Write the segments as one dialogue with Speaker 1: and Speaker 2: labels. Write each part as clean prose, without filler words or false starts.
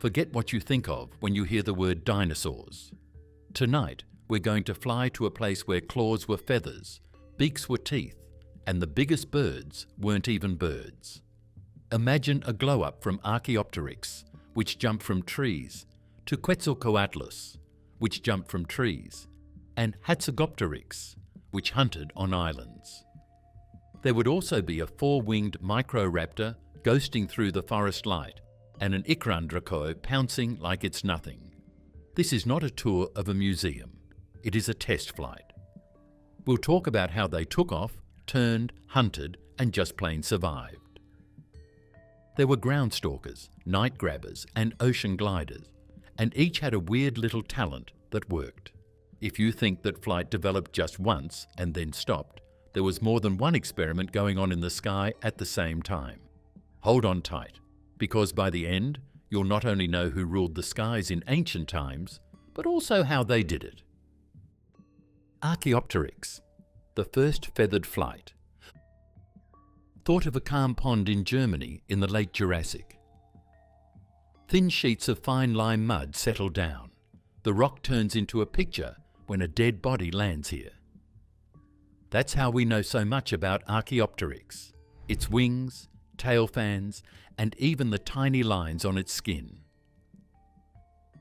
Speaker 1: Forget what you think of when you hear the word dinosaurs. Tonight, we're going to fly to a place where claws were feathers, beaks were teeth, and the biggest birds weren't even birds. Imagine a glow-up from Archaeopteryx, which jumped from trees, to Quetzalcoatlus, which jumped from trees, and Hatzegopteryx, which hunted on islands. There would also be a four-winged Microraptor ghosting through the forest light, and an Ikrandraco pouncing like it's nothing. This is not a tour of a museum. It is a test flight. We'll talk about how they took off, turned, hunted, and just plain survived. There were ground stalkers, night grabbers, and ocean gliders, and each had a weird little talent that worked. If you think that flight developed just once and then stopped, there was more than one experiment going on in the sky at the same time. Hold on tight, because by the end, you'll not only know who ruled the skies in ancient times, but also how they did it. Archaeopteryx, the first feathered flight. Thought of a calm pond in Germany in the late Jurassic. Thin sheets of fine lime mud settle down. The rock turns into a picture when a dead body lands here. That's how we know so much about Archaeopteryx, its wings, tail fans, and even the tiny lines on its skin.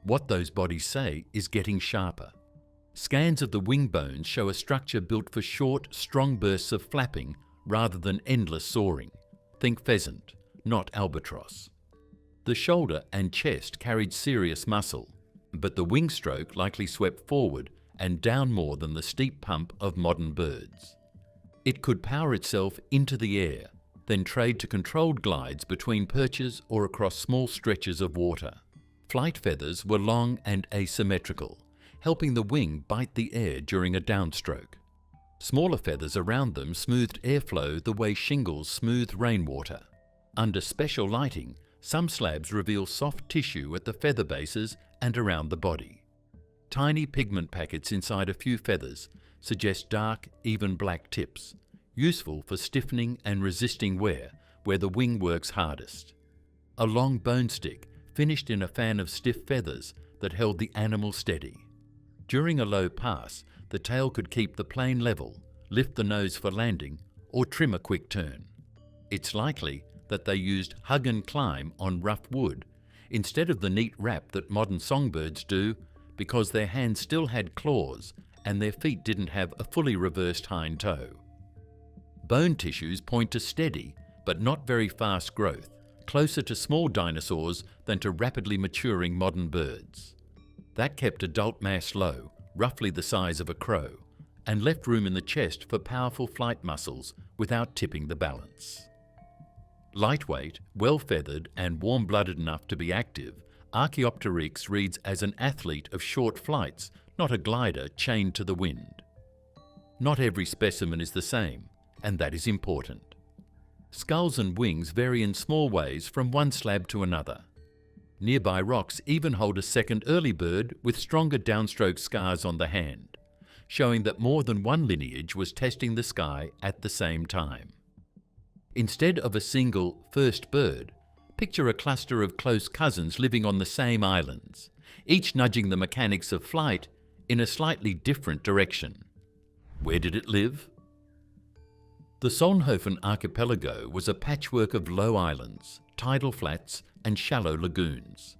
Speaker 1: What those bodies say is getting sharper. Scans of the wing bones show a structure built for short, strong bursts of flapping rather than endless soaring. Think pheasant, not albatross. The shoulder and chest carried serious muscle, but the wing stroke likely swept forward and down more than the steep pump of modern birds. It could power itself into the air, then trade to controlled glides between perches or across small stretches of water. Flight feathers were long and asymmetrical, helping the wing bite the air during a downstroke. Smaller feathers around them smoothed airflow the way shingles smooth rainwater. Under special lighting, some slabs reveal soft tissue at the feather bases and around the body. Tiny pigment packets inside a few feathers suggest dark, even black tips, useful for stiffening and resisting wear where the wing works hardest. A long bone stick finished in a fan of stiff feathers that held the animal steady. During a low pass, the tail could keep the plane level, lift the nose for landing, or trim a quick turn. It's likely that they used hug and climb on rough wood instead of the neat wrap that modern songbirds do, because their hands still had claws and their feet didn't have a fully reversed hind toe. Bone tissues point to steady but not very fast growth, closer to small dinosaurs than to rapidly maturing modern birds. That kept adult mass low, roughly the size of a crow, and left room in the chest for powerful flight muscles without tipping the balance. Lightweight, well-feathered, and warm-blooded enough to be active, Archaeopteryx reads as an athlete of short flights, not a glider chained to the wind. Not every specimen is the same, and that is important. Skulls and wings vary in small ways from one slab to another. Nearby rocks even hold a second early bird with stronger downstroke scars on the hand, showing that more than one lineage was testing the sky at the same time. Instead of a single first bird, picture a cluster of close cousins living on the same islands, each nudging the mechanics of flight in a slightly different direction. Where did it live? The Solnhofen archipelago was a patchwork of low islands, tidal flats, and shallow lagoons.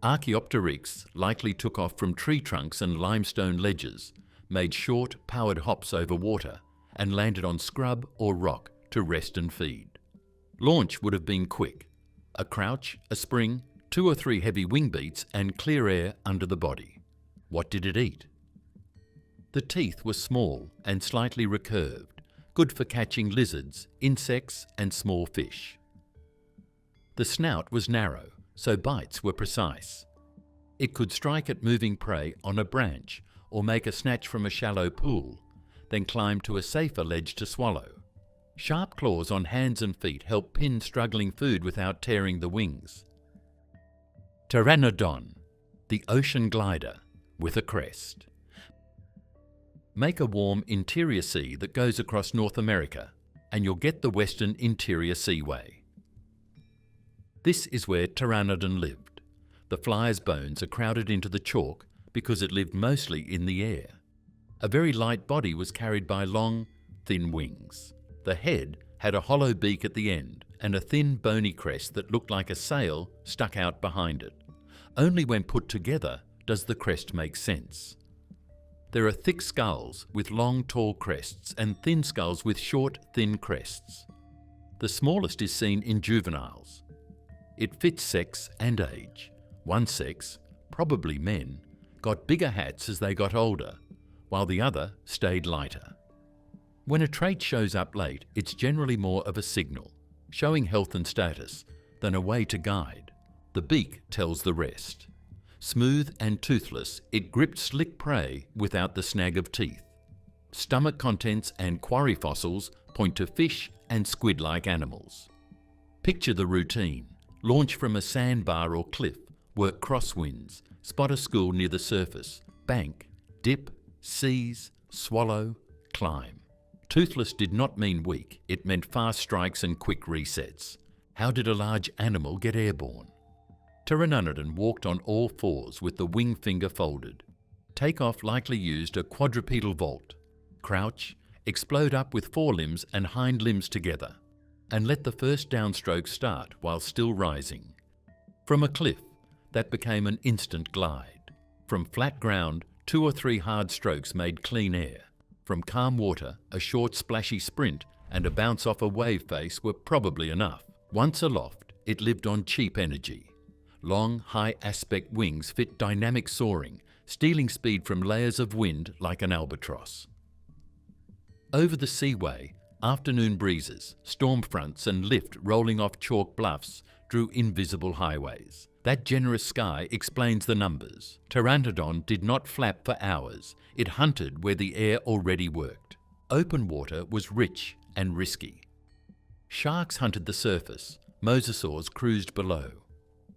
Speaker 1: Archaeopteryx likely took off from tree trunks and limestone ledges, made short, powered hops over water, and landed on scrub or rock to rest and feed. Launch would have been quick. A crouch, a spring, 2 or 3 heavy wing beats, and clear air under the body. What did it eat? The teeth were small and slightly recurved, good for catching lizards, insects, and small fish. The snout was narrow, so bites were precise. It could strike at moving prey on a branch or make a snatch from a shallow pool, then climb to a safer ledge to swallow. Sharp claws on hands and feet help pin struggling food without tearing the wings. Pteranodon, the ocean glider with a crest. Make a warm interior sea that goes across North America, and you'll get the Western Interior Seaway. This is where Pteranodon lived, The fly's bones are crowded into the chalk because it lived mostly in the air. A very light body was carried by long, thin wings. The head had a hollow beak at the end and a thin bony crest that looked like a sail stuck out behind it. Only when put together does the crest make sense. There are thick skulls with long, tall crests and thin skulls with short, thin crests. The smallest is seen in juveniles. It fits sex and age. One sex, probably men, got bigger hats as they got older, while the other stayed lighter. When a trait shows up late, it's generally more of a signal, showing health and status, than a way to guide. The beak tells the rest. Smooth and toothless, it gripped slick prey without the snag of teeth. Stomach contents and quarry fossils point to fish and squid-like animals. Picture the routine. Launch from a sandbar or cliff, work crosswinds, spot a school near the surface, bank, dip, seize, swallow, climb. Toothless did not mean weak, it meant fast strikes and quick resets. How did a large animal get airborne? Pteranodon walked on all fours with the wing finger folded. Takeoff likely used a quadrupedal vault. Crouch, explode up with forelimbs and hind limbs together, and let the first downstroke start while still rising. From a cliff, that became an instant glide. From flat ground, 2 or 3 hard strokes made clean air. From calm water, a short splashy sprint and a bounce off a wave face were probably enough. Once aloft, it lived on cheap energy. Long, high-aspect wings fit dynamic soaring, stealing speed from layers of wind like an albatross. Over the seaway, afternoon breezes, storm fronts and lift rolling off chalk bluffs drew invisible highways. That generous sky explains the numbers. Pteranodon did not flap for hours. It hunted where the air already worked. Open water was rich and risky. Sharks hunted the surface. Mosasaurs cruised below.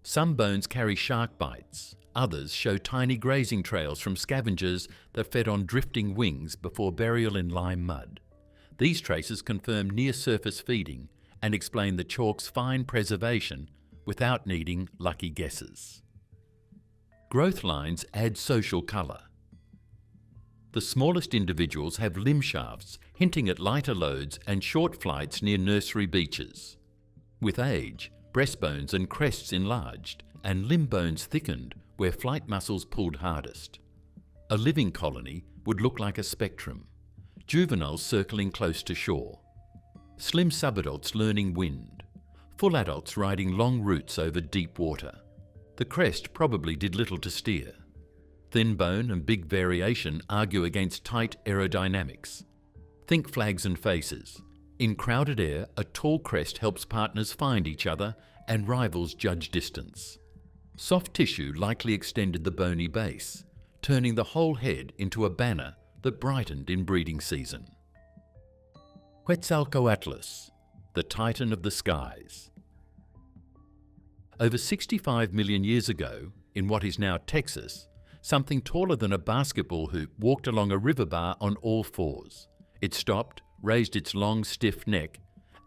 Speaker 1: Some bones carry shark bites. Others show tiny grazing trails from scavengers that fed on drifting wings before burial in lime mud. These traces confirm near-surface feeding and explain the chalk's fine preservation without needing lucky guesses. Growth lines add social colour. The smallest individuals have limb shafts hinting at lighter loads and short flights near nursery beaches. With age, breastbones and crests enlarged and limb bones thickened where flight muscles pulled hardest. A living colony would look like a spectrum, juveniles circling close to shore, slim subadults learning wind, full adults riding long routes over deep water. The crest probably did little to steer. Thin bone and big variation argue against tight aerodynamics. Think flags and faces. In crowded air, a tall crest helps partners find each other and rivals judge distance. Soft tissue likely extended the bony base, turning the whole head into a banner that brightened in breeding season. Quetzalcoatlus, the titan of the skies. Over 65 million years ago, in what is now Texas, something taller than a basketball hoop walked along a river bar on all fours. It stopped, raised its long, stiff neck,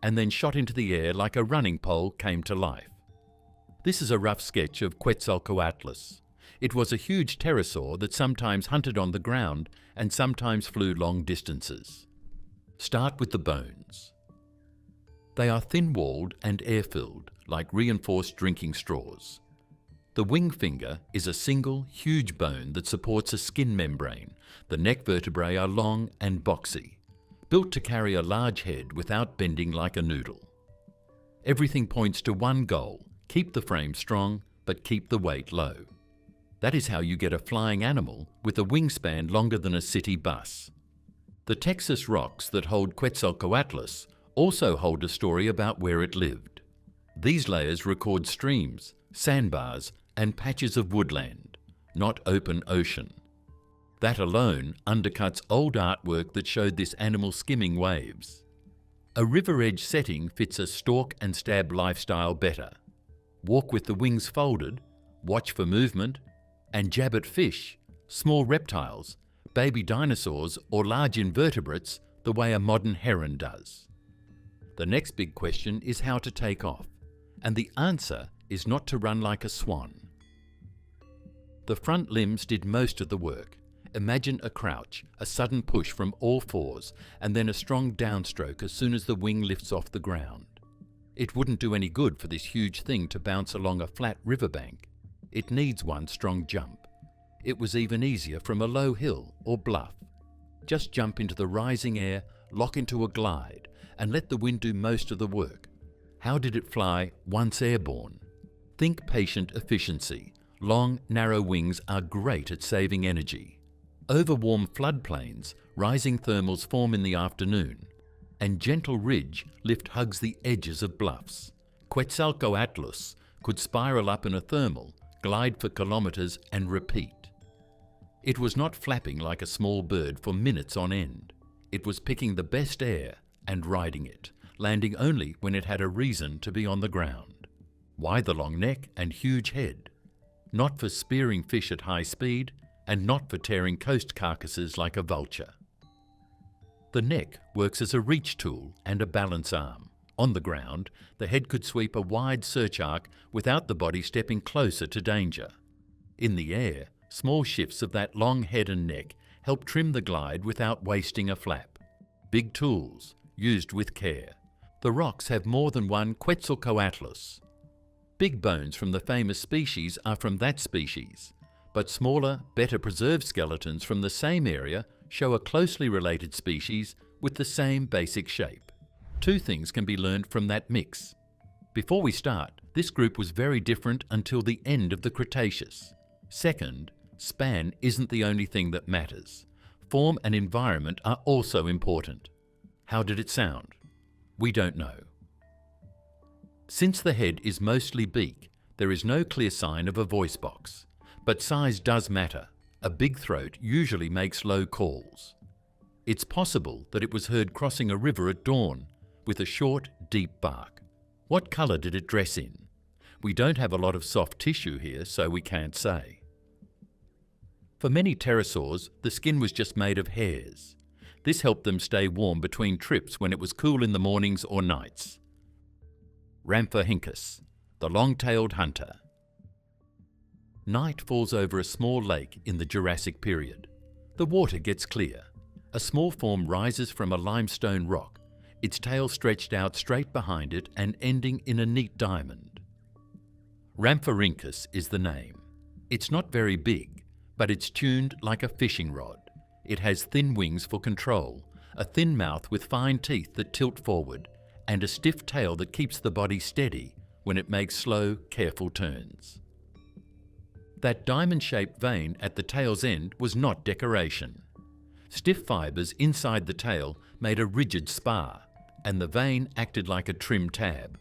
Speaker 1: and then shot into the air like a running pole came to life. This is a rough sketch of Quetzalcoatlus. It was a huge pterosaur that sometimes hunted on the ground and sometimes flew long distances. Start with the bones. They are thin-walled and air-filled, like reinforced drinking straws. The wing finger is a single, huge bone that supports a skin membrane. The neck vertebrae are long and boxy, built to carry a large head without bending like a noodle. Everything points to one goal: keep the frame strong, but keep the weight low. That is how you get a flying animal with a wingspan longer than a city bus. The Texas rocks that hold Quetzalcoatlus also hold a story about where it lived. These layers record streams, sandbars, and patches of woodland, not open ocean. That alone undercuts old artwork that showed this animal skimming waves. A river edge setting fits a stalk and stab lifestyle better. Walk with the wings folded, watch for movement, and jab at fish, small reptiles, baby dinosaurs, or large invertebrates the way a modern heron does. The next big question is how to take off, and the answer is not to run like a swan. The front limbs did most of the work. Imagine a crouch, a sudden push from all fours, and then a strong downstroke as soon as the wing lifts off the ground. It wouldn't do any good for this huge thing to bounce along a flat riverbank. It needs one strong jump. It was even easier from a low hill or bluff. Just jump into the rising air, lock into a glide, and let the wind do most of the work. How did it fly once airborne? Think patient efficiency. Long, narrow wings are great at saving energy. Over warm floodplains, rising thermals form in the afternoon, and gentle ridge lift hugs the edges of bluffs. Quetzalcoatlus could spiral up in a thermal, glide for kilometers, and repeat. It was not flapping like a small bird for minutes on end. It was picking the best air and riding it, landing only when it had a reason to be on the ground. Why the long neck and huge head? Not for spearing fish at high speed, and not for tearing coast carcasses like a vulture. The neck works as a reach tool and a balance arm. On the ground, the head could sweep a wide search arc without the body stepping closer to danger. In the air, small shifts of that long head and neck help trim the glide without wasting a flap. Big tools, used with care. The rocks have more than one Quetzalcoatlus. Big bones from the famous species are from that species, but smaller, better preserved skeletons from the same area show a closely related species with the same basic shape. Two things can be learned from that mix. Before we start, this group was very different until the end of the Cretaceous. Second, span isn't the only thing that matters. Form and environment are also important. How did it sound? We don't know. Since the head is mostly beak, there is no clear sign of a voice box. But size does matter. A big throat usually makes low calls. It's possible that it was heard crossing a river at dawn with a short, deep bark. What colour did it dress in? We don't have a lot of soft tissue here, so we can't say. For many pterosaurs, the skin was just made of hairs. This helped them stay warm between trips when it was cool in the mornings or nights. Rhamphorhynchus, the long-tailed hunter. Night falls over a small lake in the Jurassic period. The water gets clear. A small form rises from a limestone rock, its tail stretched out straight behind it and ending in a neat diamond. Rhamphorhynchus is the name. It's not very big, but it's tuned like a fishing rod. It has thin wings for control, a thin mouth with fine teeth that tilt forward, and a stiff tail that keeps the body steady when it makes slow, careful turns. That diamond-shaped vein at the tail's end was not decoration. Stiff fibres inside the tail made a rigid spar, and the vein acted like a trim tab.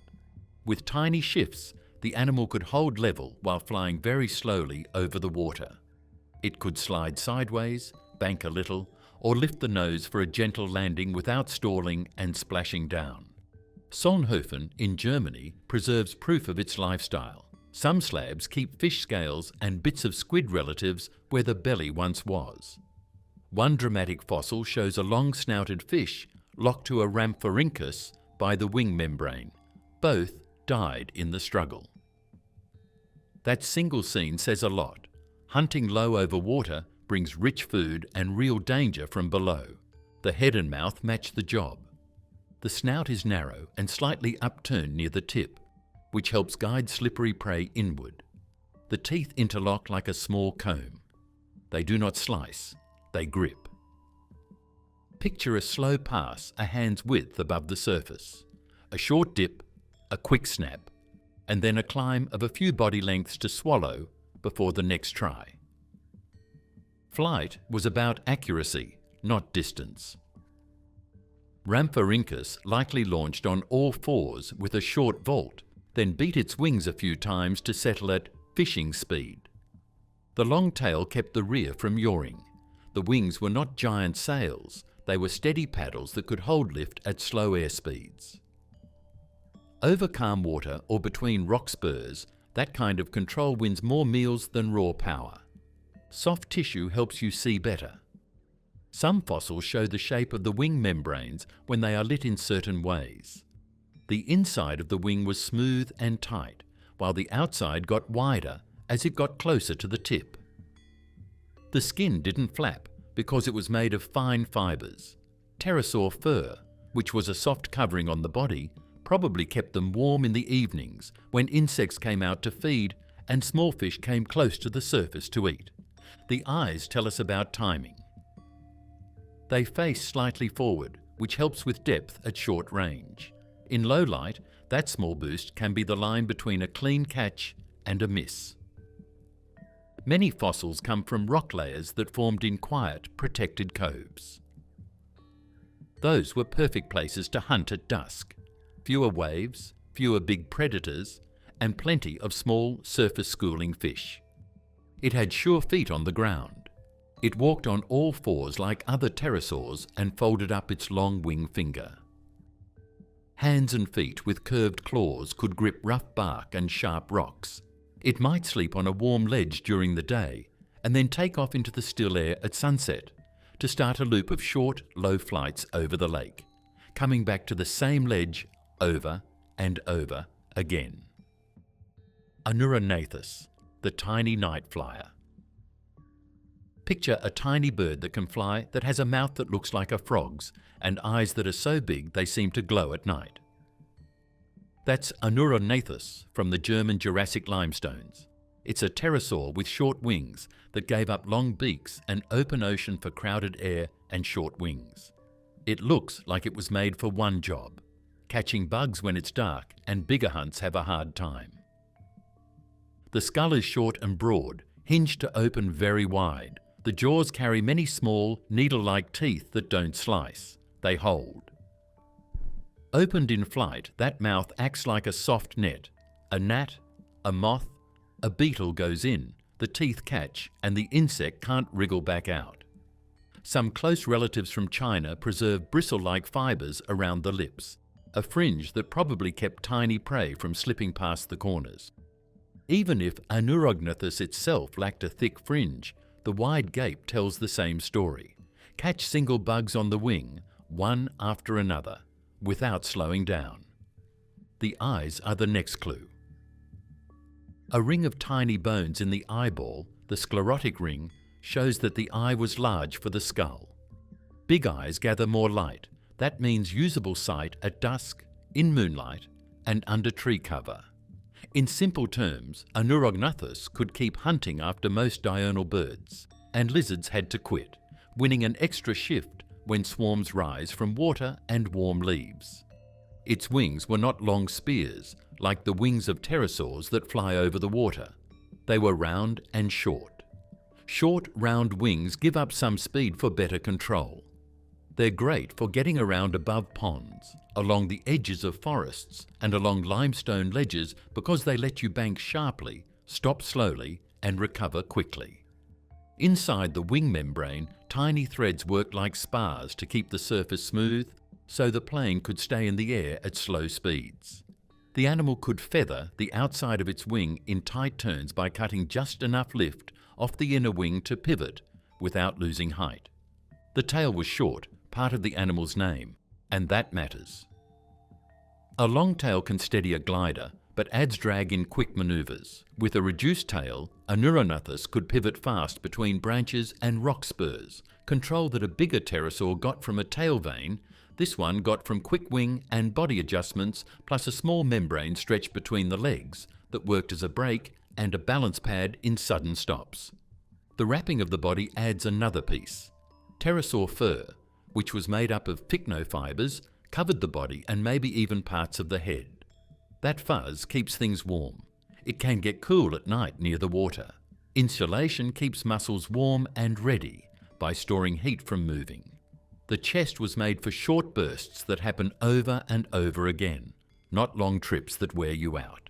Speaker 1: With tiny shifts, the animal could hold level while flying very slowly over the water. It could slide sideways, bank a little, or lift the nose for a gentle landing without stalling and splashing down. Solnhofen in Germany preserves proof of its lifestyle. Some slabs keep fish scales and bits of squid relatives where the belly once was. One dramatic fossil shows a long-snouted fish locked to a Rhamphorhynchus by the wing membrane. Both died in the struggle. That single scene says a lot. Hunting low over water brings rich food and real danger from below. The head and mouth match the job. The snout is narrow and slightly upturned near the tip, which helps guide slippery prey inward. The teeth interlock like a small comb. They do not slice, they grip. Picture a slow pass a hand's width above the surface, a short dip, a quick snap, and then a climb of a few body lengths to swallow before the next try. Flight was about accuracy, not distance. Rhamphorhynchus likely launched on all fours with a short vault, then beat its wings a few times to settle at fishing speed. The long tail kept the rear from yawing. The wings were not giant sails, they were steady paddles that could hold lift at slow air speeds. Over calm water or between rock spurs, that kind of control wins more meals than raw power. Soft tissue helps you see better. Some fossils show the shape of the wing membranes when they are lit in certain ways. The inside of the wing was smooth and tight, while the outside got wider as it got closer to the tip. The skin didn't flap because it was made of fine fibres. Pterosaur fur, which was a soft covering on the body, probably kept them warm in the evenings when insects came out to feed and small fish came close to the surface to eat. The eyes tell us about timing. They face slightly forward, which helps with depth at short range. In low light, that small boost can be the line between a clean catch and a miss. Many fossils come from rock layers that formed in quiet, protected coves. Those were perfect places to hunt at dusk. Fewer waves, fewer big predators, and plenty of small surface-schooling fish. It had sure feet on the ground. It walked on all fours like other pterosaurs and folded up its long wing finger. Hands and feet with curved claws could grip rough bark and sharp rocks. It might sleep on a warm ledge during the day and then take off into the still air at sunset to start a loop of short, low flights over the lake, coming back to the same ledge over and over again. Anurognathus, the tiny night flyer. Picture a tiny bird that can fly that has a mouth that looks like a frog's and eyes that are so big they seem to glow at night. That's Anurognathus from the German Jurassic limestones. It's a pterosaur with short wings that gave up long beaks and open ocean for crowded air and short wings. It looks like it was made for one job, catching bugs when it's dark and bigger hunts have a hard time. The skull is short and broad, hinged to open very wide. The jaws carry many small, needle-like teeth that don't slice. They hold. Opened in flight, that mouth acts like a soft net. A gnat, a moth, a beetle goes in, the teeth catch, and the insect can't wriggle back out. Some close relatives from China preserve bristle-like fibres around the lips, a fringe that probably kept tiny prey from slipping past the corners. Even if Anurognathus itself lacked a thick fringe, the wide gape tells the same story. Catch single bugs on the wing, one after another, without slowing down. The eyes are the next clue. A ring of tiny bones in the eyeball, the sclerotic ring, shows that the eye was large for the skull. Big eyes gather more light. That means usable sight at dusk, in moonlight, and under tree cover. In simple terms, Anurognathus could keep hunting after most diurnal birds, and lizards had to quit, winning an extra shift when swarms rise from water and warm leaves. Its wings were not long spears, like the wings of pterosaurs that fly over the water. They were round and short. Short, round wings give up some speed for better control. They're great for getting around above ponds, along the edges of forests, and along limestone ledges because they let you bank sharply, stop slowly, and recover quickly. Inside the wing membrane, tiny threads work like spars to keep the surface smooth, so the plane could stay in the air at slow speeds. The animal could feather the outside of its wing in tight turns by cutting just enough lift off the inner wing to pivot without losing height. The tail was short, part of the animal's name, and that matters. A long tail can steady a glider, but adds drag in quick maneuvers. With a reduced tail, Anurognathus could pivot fast between branches and rock spurs, control that a bigger pterosaur got from a tail vane. This one got from quick wing and body adjustments, plus a small membrane stretched between the legs that worked as a brake and a balance pad in sudden stops. The wrapping of the body adds another piece. Pterosaur fur, which was made up of pycnofibers, covered the body and maybe even parts of the head. That fuzz keeps things warm. It can get cool at night near the water. Insulation keeps muscles warm and ready by storing heat from moving. The chest was made for short bursts that happen over and over again, not long trips that wear you out.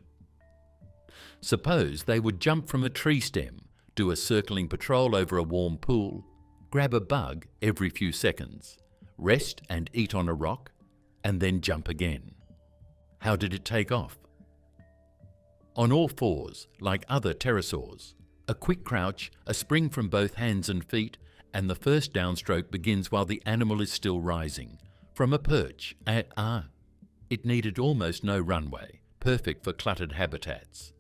Speaker 1: Suppose they would jump from a tree stem, do a circling patrol over a warm pool, grab a bug every few seconds, rest and eat on a rock, and then jump again. How did it take off? On all fours, like other pterosaurs. A quick crouch, a spring from both hands and feet, and the first downstroke begins while the animal is still rising. From a perch. It needed almost no runway, perfect for cluttered habitats.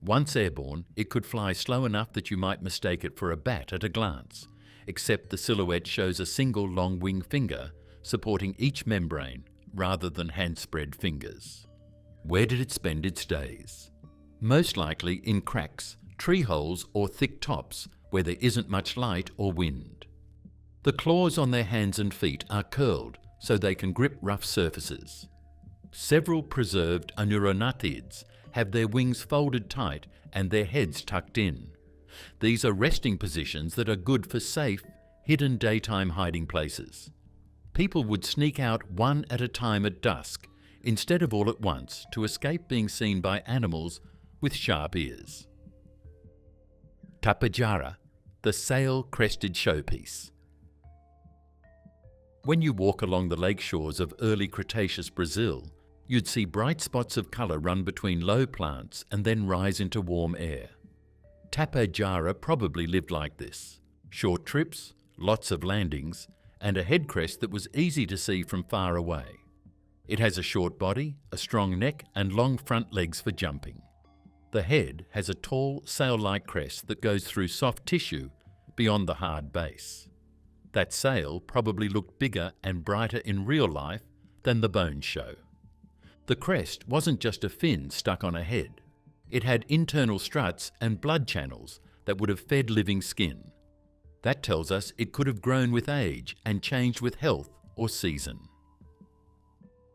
Speaker 1: Once airborne, it could fly slow enough that you might mistake it for a bat at a glance, except the silhouette shows a single long wing finger supporting each membrane rather than hand-spread fingers. Where did it spend its days? Most likely in cracks, tree holes or thick tops where there isn't much light or wind. The claws on their hands and feet are curled so they can grip rough surfaces. Several preserved Anuronathids have their wings folded tight and their heads tucked in. These are resting positions that are good for safe, hidden daytime hiding places. People would sneak out one at a time at dusk, instead of all at once, to escape being seen by animals with sharp ears. Tapejara, the sail-crested showpiece. When you walk along the lake shores of early Cretaceous Brazil, you'd see bright spots of colour run between low plants and then rise into warm air. Tapejara probably lived like this. Short trips, lots of landings, and a head crest that was easy to see from far away. It has a short body, a strong neck, and long front legs for jumping. The head has a tall, sail-like crest that goes through soft tissue beyond the hard base. That sail probably looked bigger and brighter in real life than the bones show. The crest wasn't just a fin stuck on a head. It had internal struts and blood channels that would have fed living skin. That tells us it could have grown with age and changed with health or season.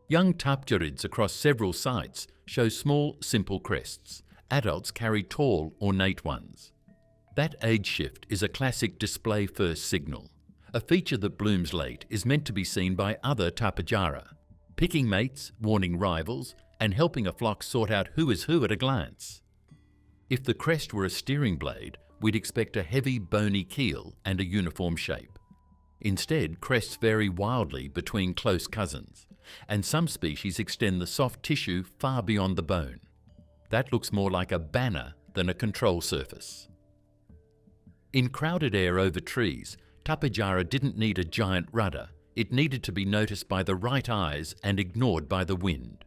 Speaker 1: Young tapjarids across several sites show small, simple crests. Adults carry tall, ornate ones. That age shift is a classic display first signal. A feature that blooms late is meant to be seen by other tapejara, picking mates, warning rivals, and helping a flock sort out who is who at a glance. If the crest were a steering blade, we'd expect a heavy, bony keel and a uniform shape. Instead, crests vary wildly between close cousins, and some species extend the soft tissue far beyond the bone. That looks more like a banner than a control surface. In crowded air over trees, tapejara didn't need a giant rudder. It needed to be noticed by the right eyes and ignored by the wind.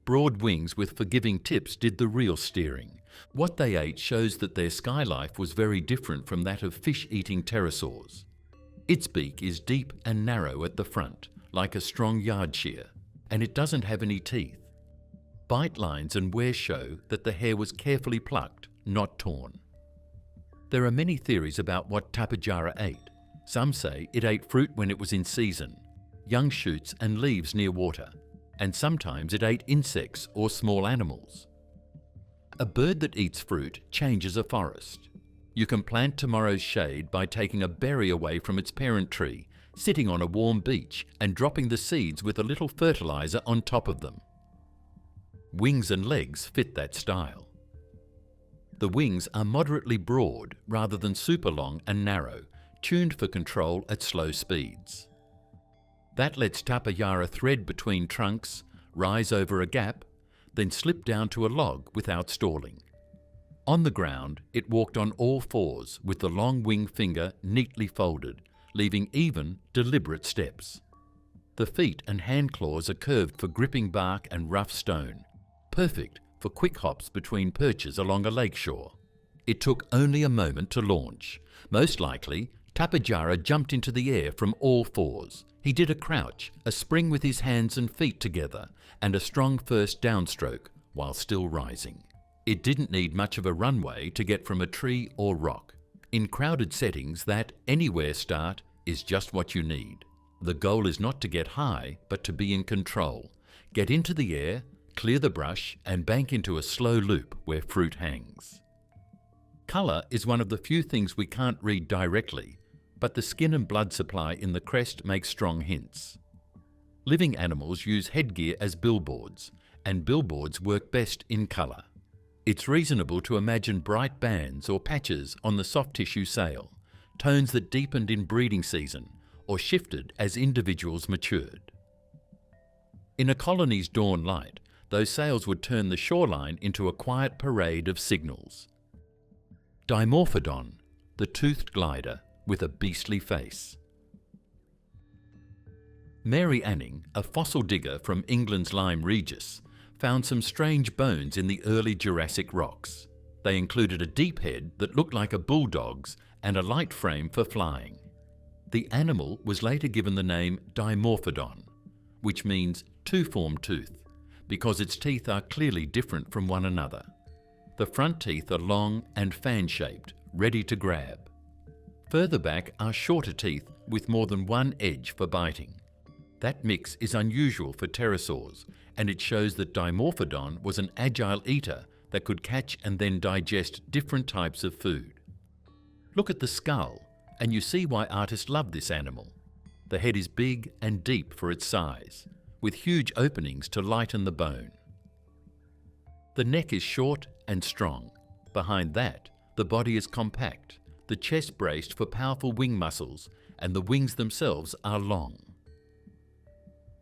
Speaker 1: Broad wings with forgiving tips did the real steering. What they ate shows that their sky life was very different from that of fish-eating pterosaurs. Its beak is deep and narrow at the front, like a strong yard shear, and it doesn't have any teeth. Bite lines and wear show that the hair was carefully plucked, not torn. There are many theories about what tapejara ate. Some say it ate fruit when it was in season, young shoots and leaves near water, and sometimes it ate insects or small animals. A bird that eats fruit changes a forest. You can plant tomorrow's shade by taking a berry away from its parent tree, sitting on a warm beach and dropping the seeds with a little fertilizer on top of them. Wings and legs fit that style. The wings are moderately broad rather than super long and narrow, tuned for control at slow speeds. That lets tapejara thread between trunks, rise over a gap, then slip down to a log without stalling. On the ground, it walked on all fours with the long wing finger neatly folded, leaving even, deliberate steps. The feet and hand claws are curved for gripping bark and rough stone, perfect for quick hops between perches along a lakeshore. It took only a moment to launch. Most likely, tapejara jumped into the air from all fours. He did a crouch, a spring with his hands and feet together, and a strong first downstroke while still rising. It didn't need much of a runway to get from a tree or rock. In crowded settings, that anywhere start is just what you need. The goal is not to get high, but to be in control. Get into the air, clear the brush, and bank into a slow loop where fruit hangs. Colour is one of the few things we can't read directly, but the skin and blood supply in the crest make strong hints. Living animals use headgear as billboards, and billboards work best in colour. It's reasonable to imagine bright bands or patches on the soft tissue sail, tones that deepened in breeding season or shifted as individuals matured. In a colony's dawn light, those sails would turn the shoreline into a quiet parade of signals. Dimorphodon, the toothed glider with a beastly face. Mary Anning, a fossil digger from England's Lyme Regis, found some strange bones in the early Jurassic rocks. They included a deep head that looked like a bulldog's and a light frame for flying. The animal was later given the name Dimorphodon, which means two-formed tooth, because its teeth are clearly different from one another. The front teeth are long and fan-shaped, ready to grab. Further back are shorter teeth with more than one edge for biting. That mix is unusual for pterosaurs, and it shows that Dimorphodon was an agile eater that could catch and then digest different types of food. Look at the skull, and you see why artists love this animal. The head is big and deep for its size, with huge openings to lighten the bone. The neck is short and strong. Behind that, the body is compact, the chest braced for powerful wing muscles, and the wings themselves are long.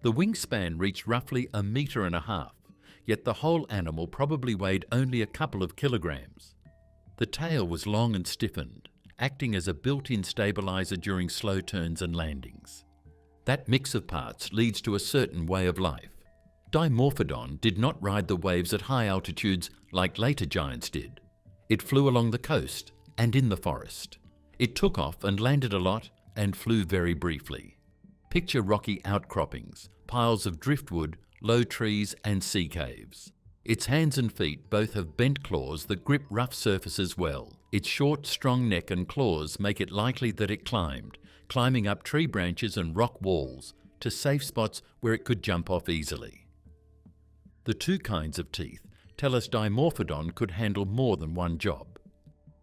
Speaker 1: The wingspan reached roughly 1.5 meters, yet the whole animal probably weighed only a couple of kilograms. The tail was long and stiffened, acting as a built-in stabilizer during slow turns and landings. That mix of parts leads to a certain way of life. Dimorphodon did not ride the waves at high altitudes like later giants did. It flew along the coast and in the forest. It took off and landed a lot and flew very briefly. Picture rocky outcroppings, piles of driftwood, low trees and sea caves. Its hands and feet both have bent claws that grip rough surfaces well. Its short, strong neck and claws make it likely that it climbing up tree branches and rock walls to safe spots where it could jump off easily. The two kinds of teeth tell us Dimorphodon could handle more than one job.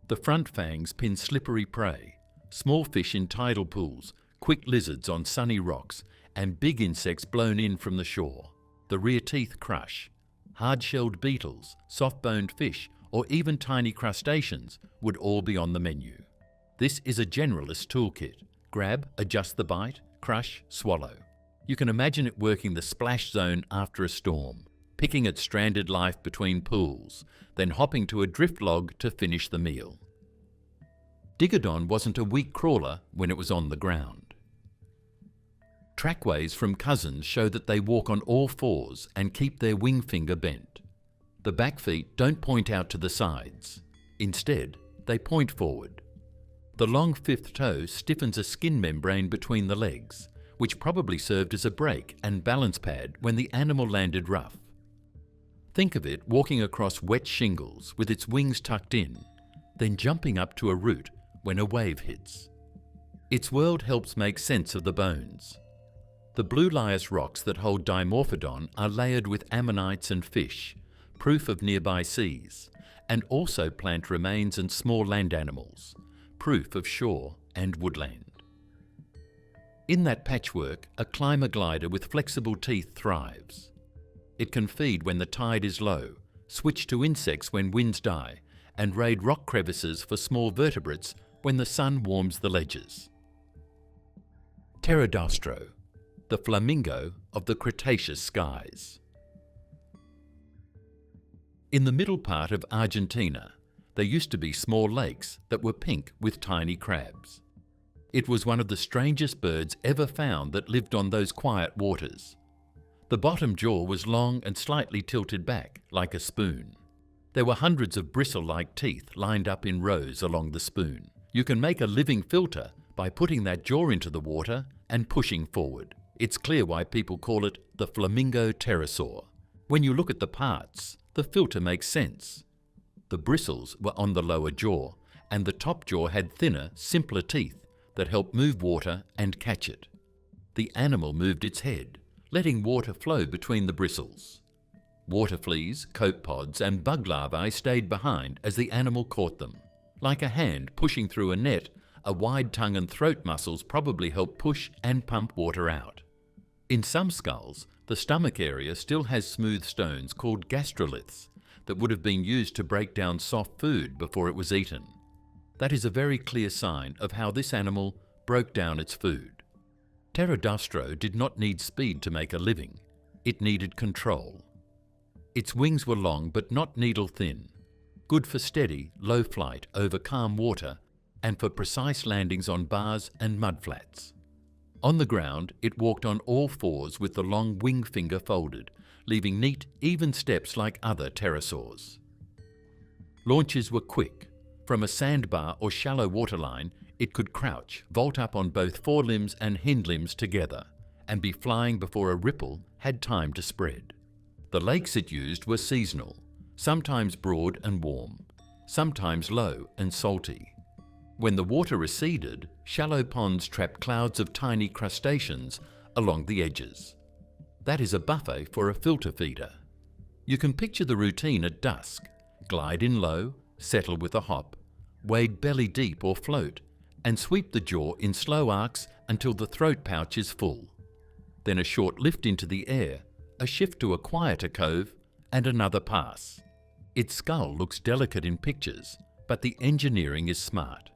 Speaker 1: The front fangs pin slippery prey, small fish in tidal pools, quick lizards on sunny rocks, and big insects blown in from the shore. The rear teeth crush. Hard-shelled beetles, soft-boned fish, or even tiny crustaceans would all be on the menu. This is a generalist toolkit. Grab, adjust the bite, crush, swallow. You can imagine it working the splash zone after a storm, picking at stranded life between pools, then hopping to a drift log to finish the meal. Digodon wasn't a weak crawler when it was on the ground. Trackways from cousins show that they walk on all fours and keep their wing finger bent. The back feet don't point out to the sides. Instead, they point forward. The long fifth toe stiffens a skin membrane between the legs, which probably served as a brake and balance pad when the animal landed rough. Think of it walking across wet shingles with its wings tucked in, then jumping up to a root when a wave hits. Its world helps make sense of the bones. The blue lias rocks that hold Dimorphodon are layered with ammonites and fish, proof of nearby seas, and also plant remains and small land animals, proof of shore and woodland. In that patchwork, a climber glider with flexible teeth thrives. It can feed when the tide is low, switch to insects when winds die, and raid rock crevices for small vertebrates when the sun warms the ledges. Pterodastro, the flamingo of the Cretaceous skies. In the middle part of Argentina, there used to be small lakes that were pink with tiny crabs. It was one of the strangest birds ever found that lived on those quiet waters. The bottom jaw was long and slightly tilted back, like a spoon. There were hundreds of bristle-like teeth lined up in rows along the spoon. You can make a living filter by putting that jaw into the water and pushing forward. It's clear why people call it the flamingo pterosaur. When you look at the parts, the filter makes sense. The bristles were on the lower jaw, and the top jaw had thinner, simpler teeth that helped move water and catch it. The animal moved its head, letting water flow between the bristles. Water fleas, copepods, and bug larvae stayed behind as the animal caught them. Like a hand pushing through a net, a wide tongue and throat muscles probably help push and pump water out. In some skulls, the stomach area still has smooth stones called gastroliths that would have been used to break down soft food before it was eaten. That is a very clear sign of how this animal broke down its food. Pterodastro did not need speed to make a living. It needed control. Its wings were long but not needle-thin, good for steady, low flight over calm water and for precise landings on bars and mudflats. On the ground, it walked on all fours with the long wing finger folded, leaving neat, even steps like other pterosaurs. Launches were quick. From a sandbar or shallow waterline, it could crouch, vault up on both forelimbs and hind limbs together, and be flying before a ripple had time to spread. The lakes it used were seasonal, sometimes broad and warm, sometimes low and salty. When the water receded, shallow ponds trapped clouds of tiny crustaceans along the edges. That is a buffet for a filter feeder. You can picture the routine at dusk: glide in low, settle with a hop, wade belly deep or float, and sweep the jaw in slow arcs until the throat pouch is full. Then a short lift into the air, a shift to a quieter cove, and another pass. Its skull looks delicate in pictures, but the engineering is smart.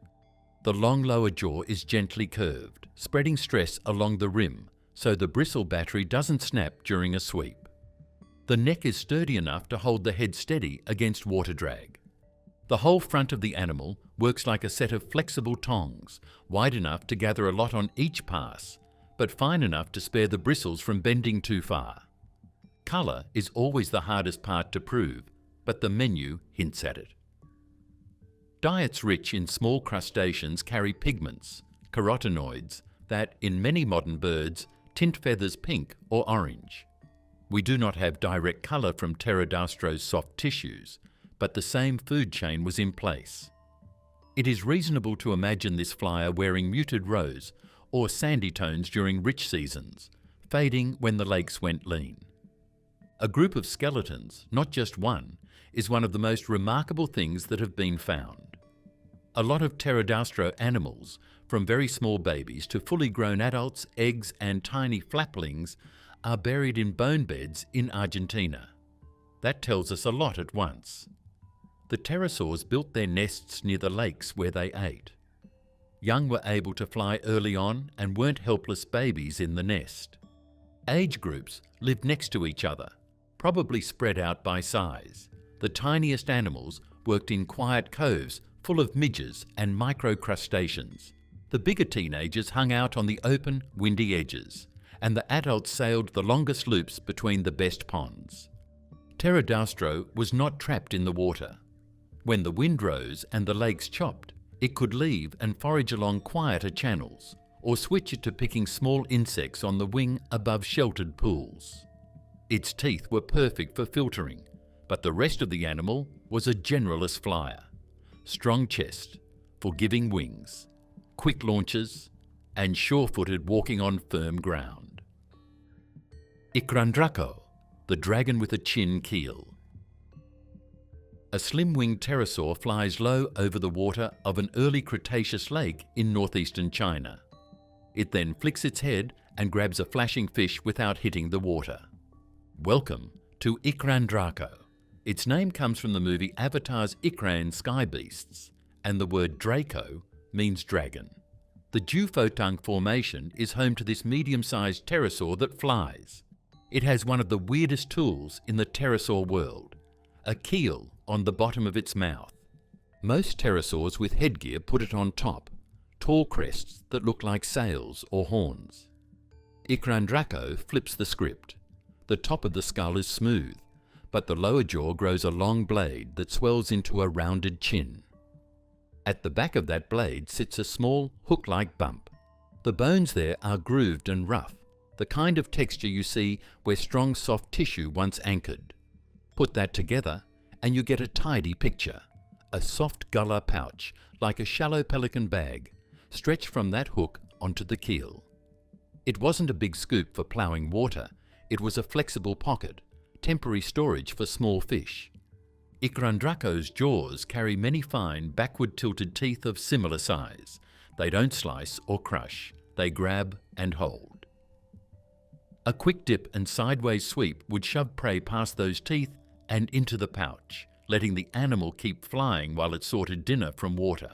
Speaker 1: The long lower jaw is gently curved, spreading stress along the rim so the bristle battery doesn't snap during a sweep. The neck is sturdy enough to hold the head steady against water drag. The whole front of the animal works like a set of flexible tongs, wide enough to gather a lot on each pass, but fine enough to spare the bristles from bending too far. Colour is always the hardest part to prove, but the menu hints at it. Diets rich in small crustaceans carry pigments, carotenoids, that, in many modern birds, tint feathers pink or orange. We do not have direct colour from Pterodastro's soft tissues, but the same food chain was in place. It is reasonable to imagine this flyer wearing muted rose or sandy tones during rich seasons, fading when the lakes went lean. A group of skeletons, not just one, is one of the most remarkable things that have been found. A lot of Pterodastro animals, from very small babies to fully grown adults, eggs and tiny flaplings, are buried in bone beds in Argentina. That tells us a lot at once. The pterosaurs built their nests near the lakes where they ate. Young were able to fly early on and weren't helpless babies in the nest. Age groups lived next to each other, probably spread out by size. The tiniest animals worked in quiet coves full of midges and microcrustaceans. The bigger teenagers hung out on the open, windy edges, and the adults sailed the longest loops between the best ponds. Pterodastro was not trapped in the water. When the wind rose and the lakes chopped, it could leave and forage along quieter channels, or switch it to picking small insects on the wing above sheltered pools. Its teeth were perfect for filtering, but the rest of the animal was a generalist flyer. Strong chest, forgiving wings, quick launches, and sure-footed walking on firm ground. Ikrandraco, the dragon with a chin keel. A slim-winged pterosaur flies low over the water of an early Cretaceous lake in northeastern China. It then flicks its head and grabs a flashing fish without hitting the water. Welcome to Ikrandraco. Its name comes from the movie Avatar's Ikran sky beasts, and the word Draco means dragon. The Jiufotang Formation is home to this medium-sized pterosaur that flies. It has one of the weirdest tools in the pterosaur world, a keel on the bottom of its mouth. Most pterosaurs with headgear put it on top, tall crests that look like sails or horns. Ikrandraco flips the script. The top of the skull is smooth, but the lower jaw grows a long blade that swells into a rounded chin. At the back of that blade sits a small, hook-like bump. The bones there are grooved and rough, the kind of texture you see where strong soft tissue once anchored. Put that together and you get a tidy picture. A soft gullar pouch, like a shallow pelican bag, stretched from that hook onto the keel. It wasn't a big scoop for ploughing water, it was a flexible pocket, temporary storage for small fish. Ikrandraco's jaws carry many fine, backward-tilted teeth of similar size. They don't slice or crush, they grab and hold. A quick dip and sideways sweep would shove prey past those teeth and into the pouch, letting the animal keep flying while it sorted dinner from water.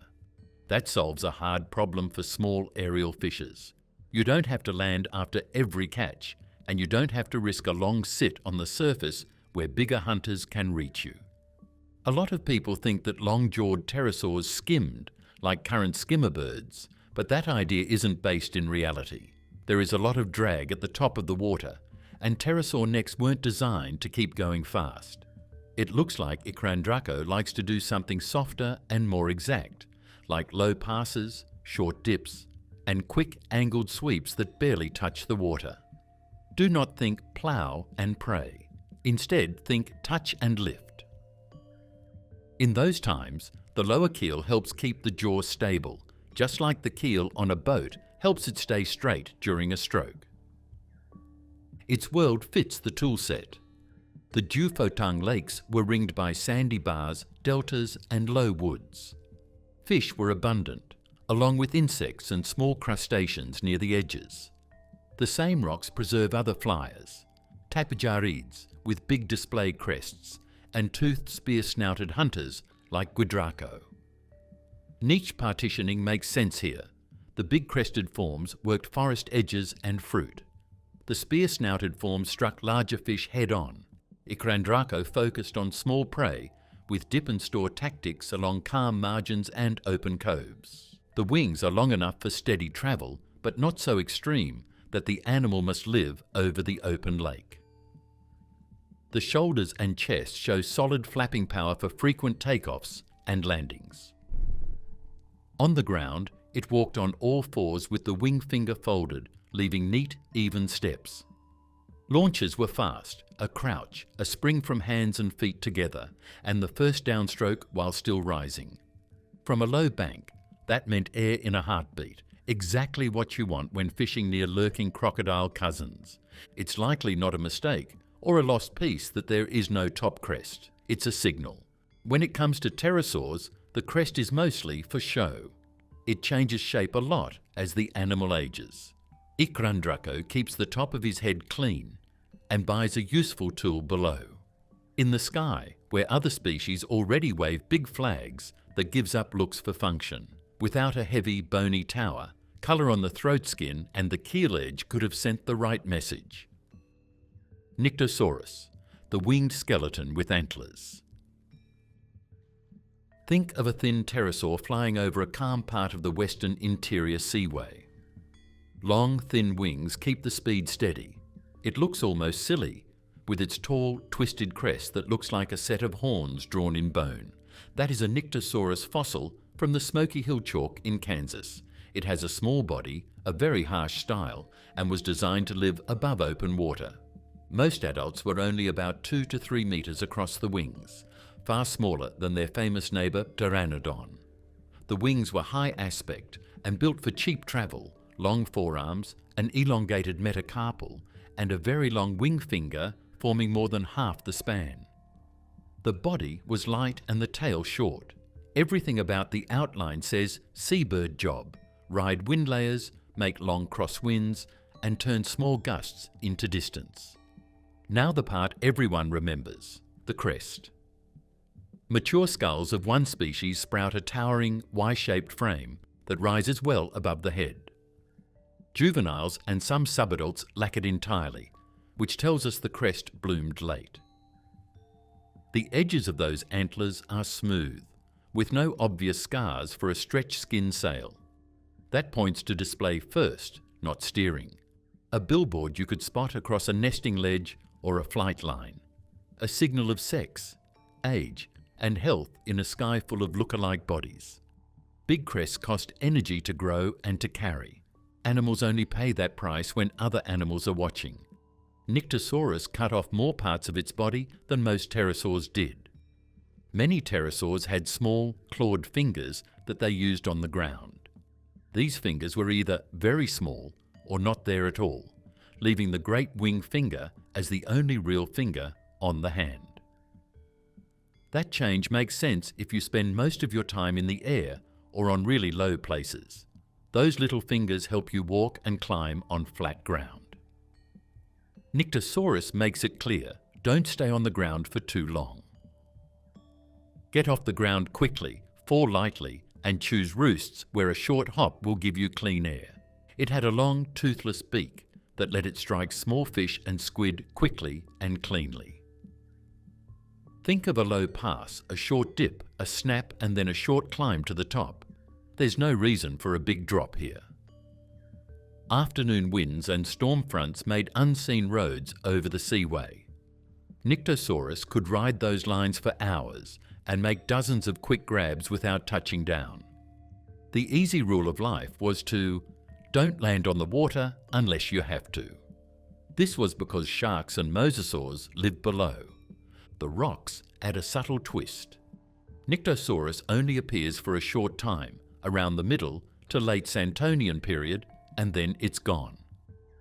Speaker 1: That solves a hard problem for small aerial fishes. You don't have to land after every catch, and you don't have to risk a long sit on the surface where bigger hunters can reach you. A lot of people think that long-jawed pterosaurs skimmed, like current skimmer birds, but that idea isn't based in reality. There is a lot of drag at the top of the water, and pterosaur necks weren't designed to keep going fast. It looks like Ikrandraco likes to do something softer and more exact, like low passes, short dips, and quick angled sweeps that barely touch the water. Do not think plough and pray. Instead, think touch and lift. In those times, the lower keel helps keep the jaw stable, just like the keel on a boat helps it stay straight during a stroke. Its world fits the tool set. The Dufotang lakes were ringed by sandy bars, deltas and low woods. Fish were abundant, along with insects and small crustaceans near the edges. The same rocks preserve other flyers, tapijarids with big display crests, and toothed spear-snouted hunters like Quetzalcoatlus. Niche partitioning makes sense here. The big crested forms worked forest edges and fruit. The spear-snouted forms struck larger fish head-on. Ikrandraco focused on small prey with dip and store tactics along calm margins and open coves. The wings are long enough for steady travel, but not so extreme that the animal must live over the open lake. The shoulders and chest show solid flapping power for frequent takeoffs and landings. On the ground, it walked on all fours with the wing finger folded, leaving neat, even steps. Launches were fast, a crouch, a spring from hands and feet together, and the first downstroke while still rising. From a low bank, that meant air in a heartbeat, exactly what you want when fishing near lurking crocodile cousins. It's likely not a mistake or a lost piece that there is no top crest. It's a signal. When it comes to pterosaurs, the crest is mostly for show. It changes shape a lot as the animal ages. Ikrandraco keeps the top of his head clean and buys a useful tool below. In the sky, where other species already wave big flags that gives up looks for function. Without a heavy, bony tower, colour on the throat skin and the keel edge could have sent the right message. Nyctosaurus, the winged skeleton with antlers. Think of a thin pterosaur flying over a calm part of the western interior seaway. Long, thin wings keep the speed steady. It looks almost silly, with its tall, twisted crest that looks like a set of horns drawn in bone. That is a Nyctosaurus fossil from the Smoky Hill Chalk in Kansas. It has a small body, a very harsh style, and was designed to live above open water. Most adults were only about 2 to 3 meters across the wings, far smaller than their famous neighbor Pteranodon. The wings were high aspect and built for cheap travel, long forearms, an elongated metacarpal, and a very long wing finger forming more than half the span. The body was light and the tail short. Everything about the outline says seabird job, ride wind layers, make long crosswinds, and turn small gusts into distance. Now the part everyone remembers, the crest. Mature skulls of one species sprout a towering Y-shaped frame that rises well above the head. Juveniles and some subadults lack it entirely, which tells us the crest bloomed late. The edges of those antlers are smooth, with no obvious scars for a stretched skin sail. That points to display first, not steering. A billboard you could spot across a nesting ledge or a flight line. A signal of sex, age, and health in a sky full of look-alike bodies. Big crests cost energy to grow and to carry. Animals only pay that price when other animals are watching. Nyctosaurus cut off more parts of its body than most pterosaurs did. Many pterosaurs had small, clawed fingers that they used on the ground. These fingers were either very small or not there at all, leaving the great wing finger as the only real finger on the hand. That change makes sense if you spend most of your time in the air or on really low places. Those little fingers help you walk and climb on flat ground. Nyctosaurus makes it clear, don't stay on the ground for too long. Get off the ground quickly, fall lightly, and choose roosts where a short hop will give you clean air. It had a long, toothless beak that let it strike small fish and squid quickly and cleanly. Think of a low pass, a short dip, a snap, and then a short climb to the top. There's no reason for a big drop here. Afternoon winds and storm fronts made unseen roads over the seaway. Nyctosaurus could ride those lines for hours and make dozens of quick grabs without touching down. The easy rule of life was to don't land on the water unless you have to. This was because sharks and mosasaurs lived below. The rocks add a subtle twist. Nyctosaurus only appears for a short time, around the middle to late Santonian period, and then it's gone.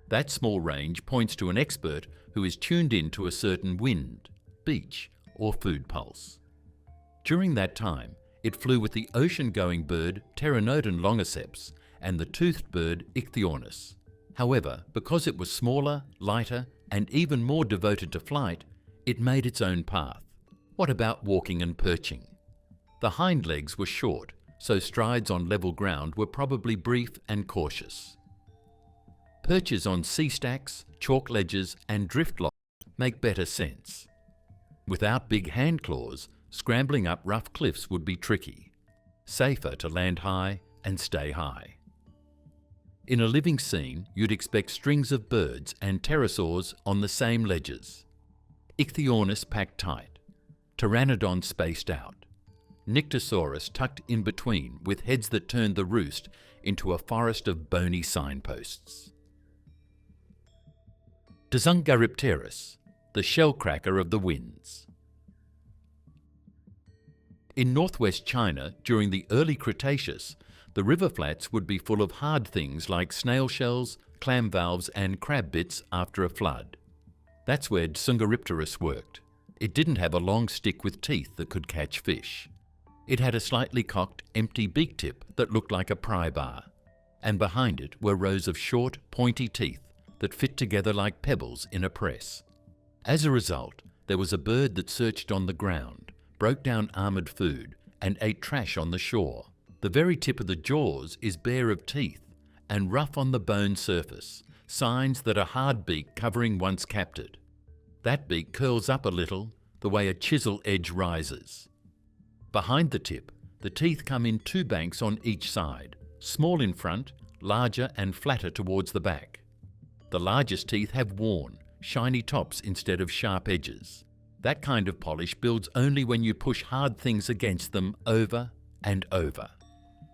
Speaker 1: That small range points to an expert who is tuned in to a certain wind, beach, or food pulse. During that time, it flew with the ocean-going bird Pteranodon longiceps and the toothed bird Ichthyornis. However, because it was smaller, lighter, and even more devoted to flight, it made its own path. What about walking and perching? The hind legs were short, so strides on level ground were probably brief and cautious. Perches on sea stacks, chalk ledges, and drift logs make better sense. Without big hand claws, scrambling up rough cliffs would be tricky. Safer to land high and stay high. In a living scene, you'd expect strings of birds and pterosaurs on the same ledges. Ichthyornis packed tight, Pteranodon spaced out, Nyctosaurus tucked in between with heads that turned the roost into a forest of bony signposts. Hatzegopteryx, the shellcracker of the winds. In northwest China, during the early Cretaceous, the river flats would be full of hard things like snail shells, clam valves and crab bits after a flood. That's where Hatzegopteryx worked. It didn't have a long stick with teeth that could catch fish. It had a slightly cocked, empty beak tip that looked like a pry bar, and behind it were rows of short, pointy teeth that fit together like pebbles in a press. As a result, there was a bird that searched on the ground, broke down armoured food, and ate trash on the shore. The very tip of the jaws is bare of teeth and rough on the bone surface, signs that a hard beak covering once capped it. That beak curls up a little, the way a chisel edge rises. Behind the tip, the teeth come in two banks on each side, small in front, larger and flatter towards the back. The largest teeth have worn, shiny tops instead of sharp edges. That kind of polish builds only when you push hard things against them over and over.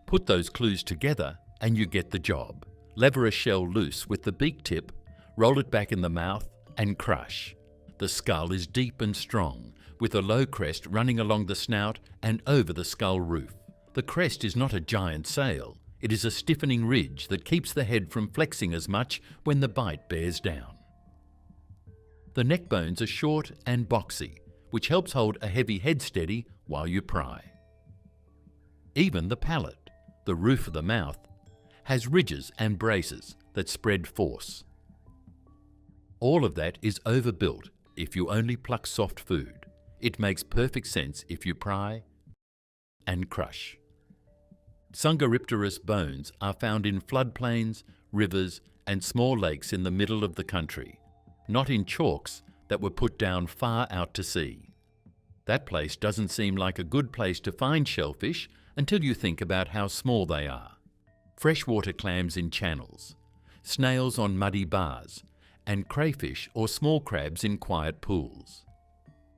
Speaker 1: Put those clues together and you get the job. Lever a shell loose with the beak tip, roll it back in the mouth and crush. The skull is deep and strong, with a low crest running along the snout and over the skull roof. The crest is not a giant sail. It is a stiffening ridge that keeps the head from flexing as much when the bite bears down. The neck bones are short and boxy, which helps hold a heavy head steady while you pry. Even the palate, the roof of the mouth, has ridges and braces that spread force. All of that is overbuilt if you only pluck soft food. It makes perfect sense if you pry and crush. Hatzegopteryx bones are found in floodplains, rivers and small lakes in the middle of the country, not in chalks that were put down far out to sea. That place doesn't seem like a good place to find shellfish until you think about how small they are. Freshwater clams in channels, snails on muddy bars, and crayfish or small crabs in quiet pools.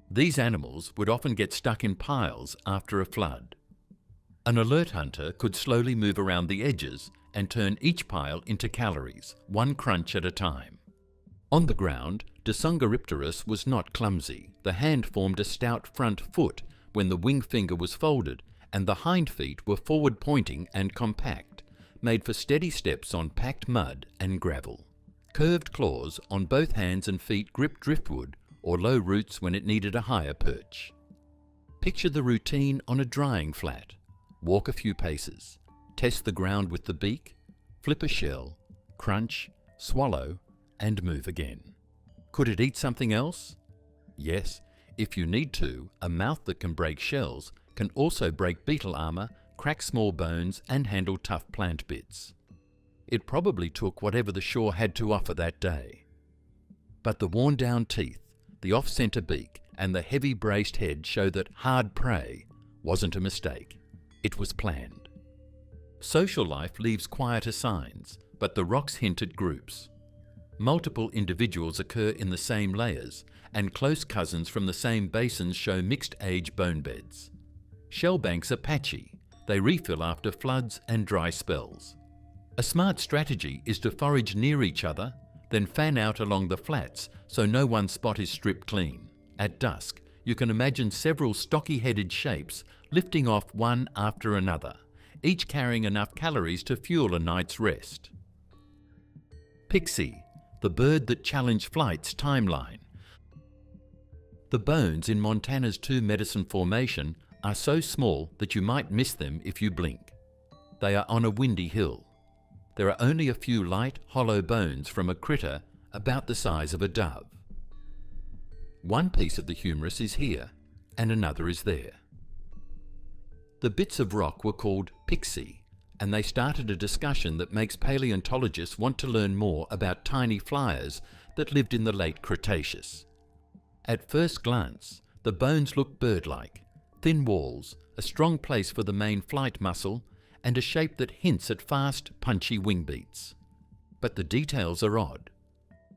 Speaker 1: These animals would often get stuck in piles after a flood. An alert hunter could slowly move around the edges and turn each pile into calories, one crunch at a time. On the ground, Hatzegopteryx was not clumsy. The hand formed a stout front foot when the wing finger was folded, and the hind feet were forward-pointing and compact, made for steady steps on packed mud and gravel. Curved claws on both hands and feet gripped driftwood or low roots when it needed a higher perch. Picture the routine on a drying flat. Walk a few paces, test the ground with the beak, flip a shell, crunch, swallow, and move again. Could it eat something else? Yes, if you need to, a mouth that can break shells can also break beetle armor, crack small bones, and handle tough plant bits. It probably took whatever the shore had to offer that day. But the worn-down teeth, the off-center beak, and the heavy braced head show that hard prey wasn't a mistake. It was planned. Social life leaves quieter signs, but the rocks hint at groups. Multiple individuals occur in the same layers, and close cousins from the same basins show mixed-age bone beds. Shell banks are patchy. They refill after floods and dry spells. A smart strategy is to forage near each other, then fan out along the flats so no one spot is stripped clean. At dusk, you can imagine several stocky-headed shapes lifting off one after another, each carrying enough calories to fuel a night's rest. Pixie, the bird that challenged flight's timeline. The bones in Montana's Two Medicine Formation are so small that you might miss them if you blink. They are on a windy hill. There are only a few light, hollow bones from a critter about the size of a dove. One piece of the humerus is here, and another is there. The bits of rock were called pixie, and they started a discussion that makes paleontologists want to learn more about tiny flyers that lived in the late Cretaceous. At first glance, the bones look bird-like, thin walls, a strong place for the main flight muscle, and a shape that hints at fast, punchy wing beats. But the details are odd.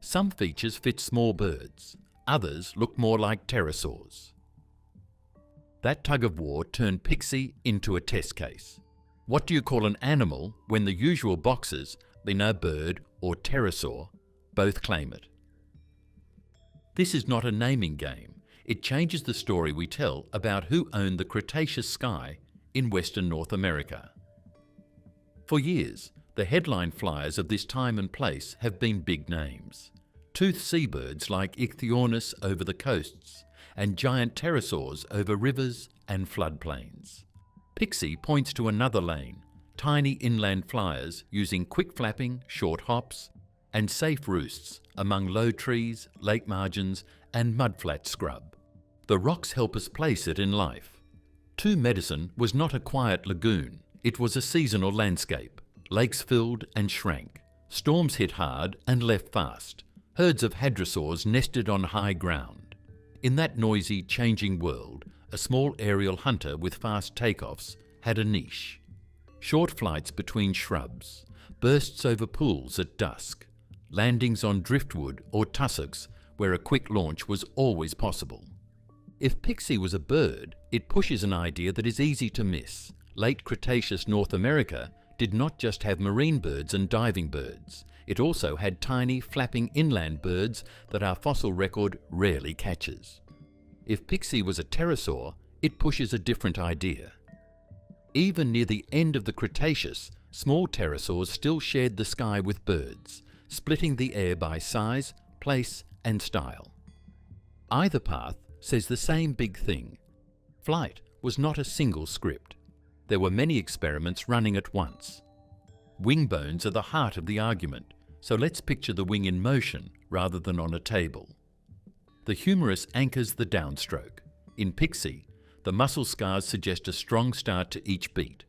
Speaker 1: Some features fit small birds, others look more like pterosaurs. That tug-of-war turned Pixie into a test case. What do you call an animal when the usual boxes, being a bird or pterosaur, both claim it? This is not a naming game. It changes the story we tell about who owned the Cretaceous sky in Western North America. For years, the headline flyers of this time and place have been big names. Toothed seabirds like Ichthyornis over the coasts, and giant pterosaurs over rivers and floodplains. Pixie points to another lane, tiny inland flyers using quick flapping, short hops, and safe roosts among low trees, lake margins, and mudflat scrub. The rocks help us place it in life. Two Medicine was not a quiet lagoon. It was a seasonal landscape. Lakes filled and shrank. Storms hit hard and left fast. Herds of hadrosaurs nested on high ground. In that noisy, changing world, a small aerial hunter with fast takeoffs had a niche. Short flights between shrubs, bursts over pools at dusk, landings on driftwood or tussocks where a quick launch was always possible. If Pixie was a bird, it pushes an idea that is easy to miss. Late Cretaceous North America did not just have marine birds and diving birds. It also had tiny, flapping inland birds that our fossil record rarely catches. If Pixie was a pterosaur, it pushes a different idea. Even near the end of the Cretaceous, small pterosaurs still shared the sky with birds, splitting the air by size, place, and style. Either path says the same big thing. Flight was not a single script. There were many experiments running at once. Wing bones are the heart of the argument, so let's picture the wing in motion rather than on a table. The humerus anchors the downstroke. In Pixie, the muscle scars suggest a strong start to each beat,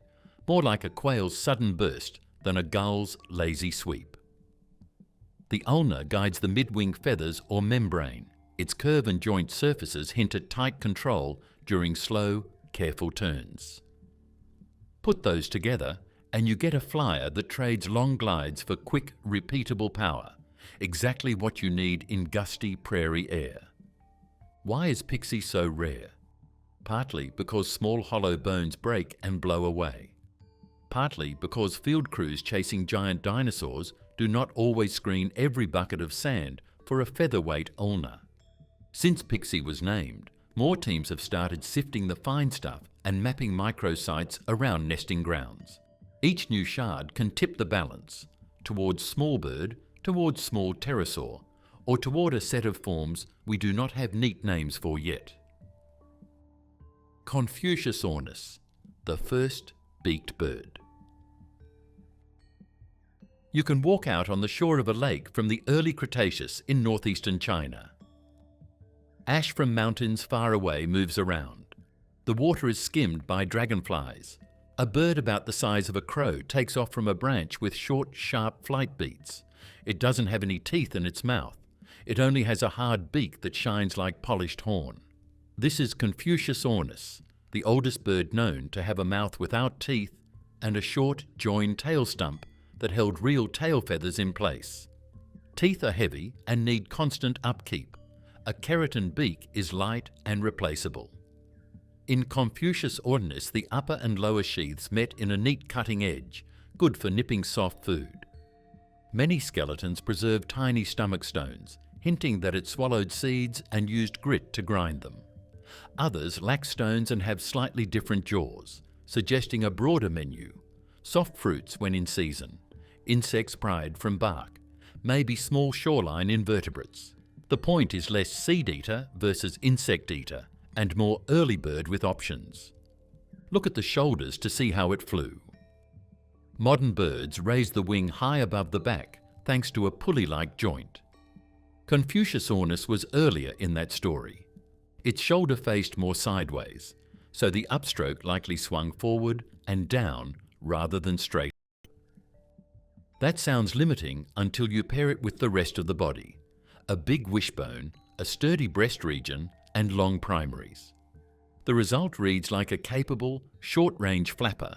Speaker 1: more like a quail's sudden burst than a gull's lazy sweep. The ulna guides the mid-wing feathers or membrane. Its curve and joint surfaces hint at tight control during slow, careful turns. Put those together and you get a flyer that trades long glides for quick, repeatable power, exactly what you need in gusty prairie air. Why is Pixie so rare? Partly because small hollow bones break and blow away. Partly because field crews chasing giant dinosaurs do not always screen every bucket of sand for a featherweight ulna. Since Pixie was named, more teams have started sifting the fine stuff and mapping microsites around nesting grounds. Each new shard can tip the balance towards small bird, towards small pterosaur, or toward a set of forms we do not have neat names for yet. Confuciusornis, the first beaked bird. You can walk out on the shore of a lake from the early Cretaceous in northeastern China. Ash from mountains far away moves around. The water is skimmed by dragonflies. A bird about the size of a crow takes off from a branch with short, sharp flight beats. It doesn't have any teeth in its mouth. It only has a hard beak that shines like polished horn. This is Confuciusornis, the oldest bird known to have a mouth without teeth and a short, joined tail stump that held real tail feathers in place. Teeth are heavy and need constant upkeep. A keratin beak is light and replaceable. In Confucius ornis, the upper and lower sheaths met in a neat cutting edge, good for nipping soft food. Many skeletons preserve tiny stomach stones, hinting that it swallowed seeds and used grit to grind them. Others lack stones and have slightly different jaws, suggesting a broader menu. Soft fruits when in season, insects pried from bark, maybe small shoreline invertebrates. The point is less seed eater versus insect eater, and more early bird with options. Look at the shoulders to see how it flew. Modern birds raise the wing high above the back thanks to a pulley-like joint. Confucius ornis was earlier in that story. Its shoulder faced more sideways, so the upstroke likely swung forward and down rather than straight. That sounds limiting until you pair it with the rest of the body. A big wishbone, a sturdy breast region, and long primaries. The result reads like a capable, short-range flapper,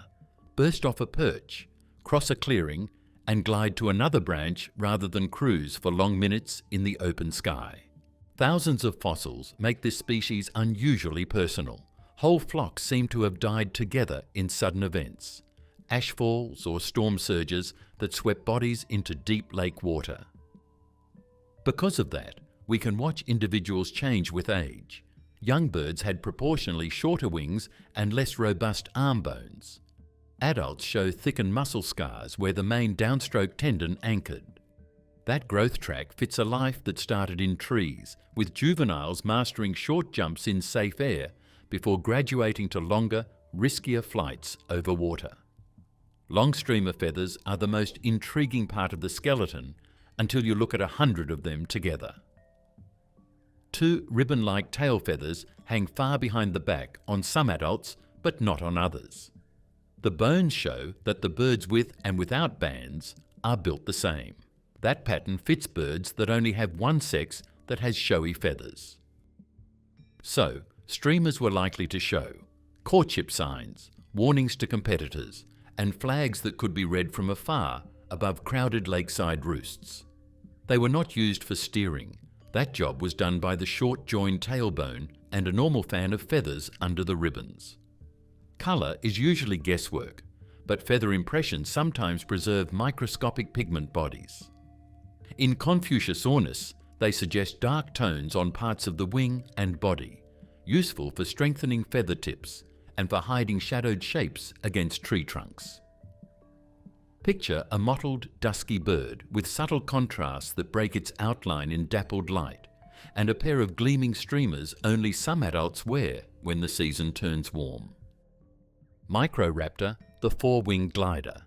Speaker 1: burst off a perch, cross a clearing, and glide to another branch rather than cruise for long minutes in the open sky. Thousands of fossils make this species unusually personal. Whole flocks seem to have died together in sudden events, ashfalls or storm surges that swept bodies into deep lake water. Because of that, we can watch individuals change with age. Young birds had proportionally shorter wings and less robust arm bones. Adults show thickened muscle scars where the main downstroke tendon anchored. That growth track fits a life that started in trees, with juveniles mastering short jumps in safe air before graduating to longer, riskier flights over water. Long streamer feathers are the most intriguing part of the skeleton until you look at 100 of them together. Two ribbon-like tail feathers hang far behind the back on some adults, but not on others. The bones show that the birds with and without bands are built the same. That pattern fits birds that only have one sex that has showy feathers. So, streamers were likely to show courtship signs, warnings to competitors, and flags that could be read from afar above crowded lakeside roosts. They were not used for steering. That job was done by the short-joined tailbone and a normal fan of feathers under the ribbons. Colour is usually guesswork, but feather impressions sometimes preserve microscopic pigment bodies. In Confucius ornis, they suggest dark tones on parts of the wing and body, useful for strengthening feather tips and for hiding shadowed shapes against tree trunks. Picture a mottled, dusky bird with subtle contrasts that break its outline in dappled light, and a pair of gleaming streamers only some adults wear when the season turns warm. Microraptor, the four-winged glider.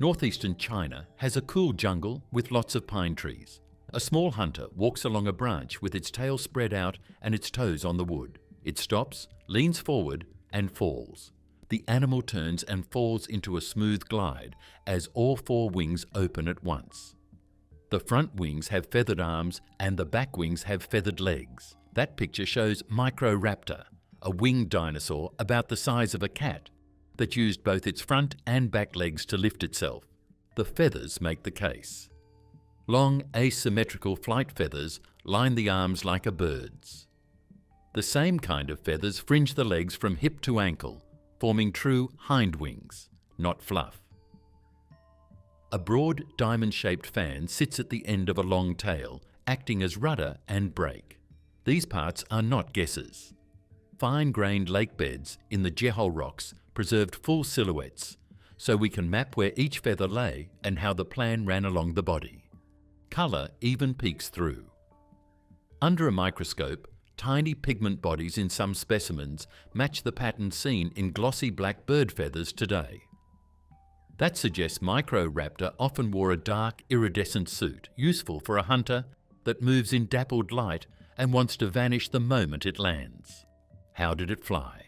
Speaker 1: Northeastern China has a cool jungle with lots of pine trees. A small hunter walks along a branch with its tail spread out and its toes on the wood. It stops, leans forward, and falls. The animal turns and falls into a smooth glide as all four wings open at once. The front wings have feathered arms and the back wings have feathered legs. That picture shows Microraptor, a winged dinosaur about the size of a cat that used both its front and back legs to lift itself. The feathers make the case. Long asymmetrical flight feathers line the arms like a bird's. The same kind of feathers fringe the legs from hip to ankle, forming true hind wings, not fluff. A broad diamond-shaped fan sits at the end of a long tail, acting as rudder and brake. These parts are not guesses. Fine-grained lake beds in the Jehol rocks preserved full silhouettes, so we can map where each feather lay and how the plan ran along the body. Colour even peeks through. Under a microscope, tiny pigment bodies in some specimens match the pattern seen in glossy black bird feathers today. That suggests Microraptor often wore a dark, iridescent suit, useful for a hunter that moves in dappled light and wants to vanish the moment it lands. How did it fly?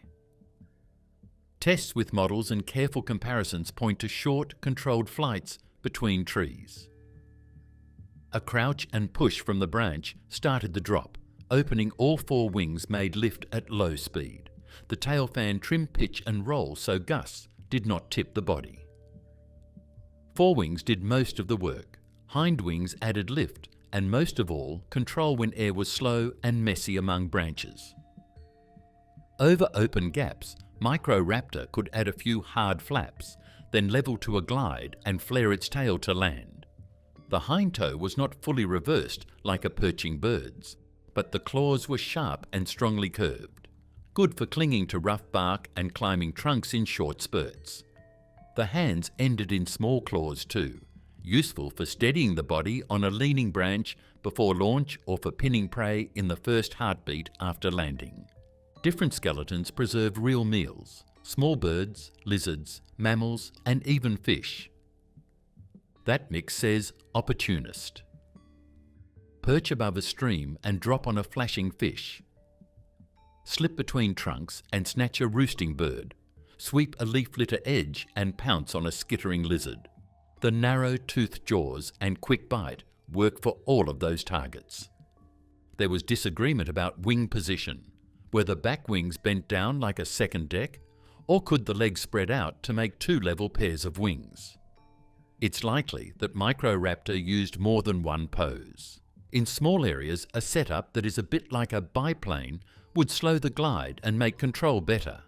Speaker 1: Tests with models and careful comparisons point to short, controlled flights between trees. A crouch and push from the branch started the drop. Opening all four wings made lift at low speed. The tail fan trimmed pitch and roll so gusts did not tip the body. Forewings did most of the work. Hind wings added lift and, most of all, control when air was slow and messy among branches. Over open gaps, Microraptor could add a few hard flaps, then level to a glide and flare its tail to land. The hind toe was not fully reversed like a perching bird's, but the claws were sharp and strongly curved, good for clinging to rough bark and climbing trunks in short spurts. The hands ended in small claws too, useful for steadying the body on a leaning branch before launch or for pinning prey in the first heartbeat after landing. Different skeletons preserve real meals: small birds, lizards, mammals, and even fish. That mix says opportunist. Perch above a stream and drop on a flashing fish. Slip between trunks and snatch a roosting bird. Sweep a leaf litter edge and pounce on a skittering lizard. The narrow toothed jaws and quick bite work for all of those targets. There was disagreement about wing position. Were the back wings bent down like a second deck, or could the legs spread out to make two level pairs of wings? It's likely that Microraptor used more than one pose. In small areas, a setup that is a bit like a biplane would slow the glide and make control better.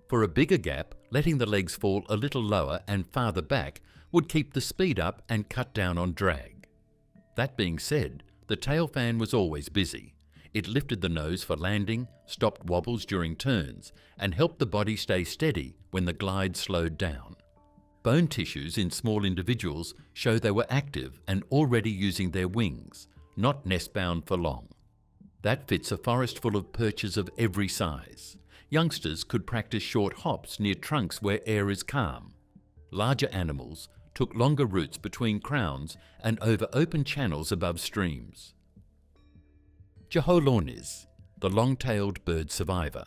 Speaker 1: For a bigger gap, letting the legs fall a little lower and farther back would keep the speed up and cut down on drag. That being said, the tail fan was always busy. It lifted the nose for landing, stopped wobbles during turns, and helped the body stay steady when the glide slowed down. Bone tissues in small individuals show they were active and already using their wings, not nest-bound for long. That fits a forest full of perches of every size. Youngsters could practice short hops near trunks where air is calm. Larger animals took longer routes between crowns and over open channels above streams. Jeholornis, the long-tailed bird survivor.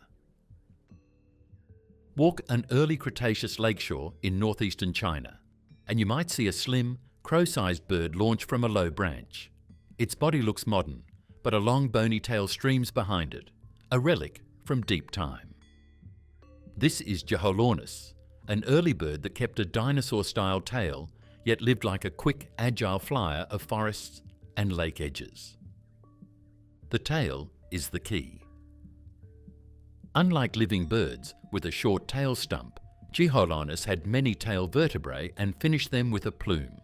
Speaker 1: Walk an early Cretaceous lakeshore in northeastern China, and you might see a slim, crow-sized bird launch from a low branch. Its body looks modern, but a long bony tail streams behind it, a relic from deep time. This is Jeholornis, an early bird that kept a dinosaur-style tail, yet lived like a quick, agile flyer of forests and lake edges. The tail is the key. Unlike living birds with a short tail stump, Jeholornis had many tail vertebrae and finished them with a plume.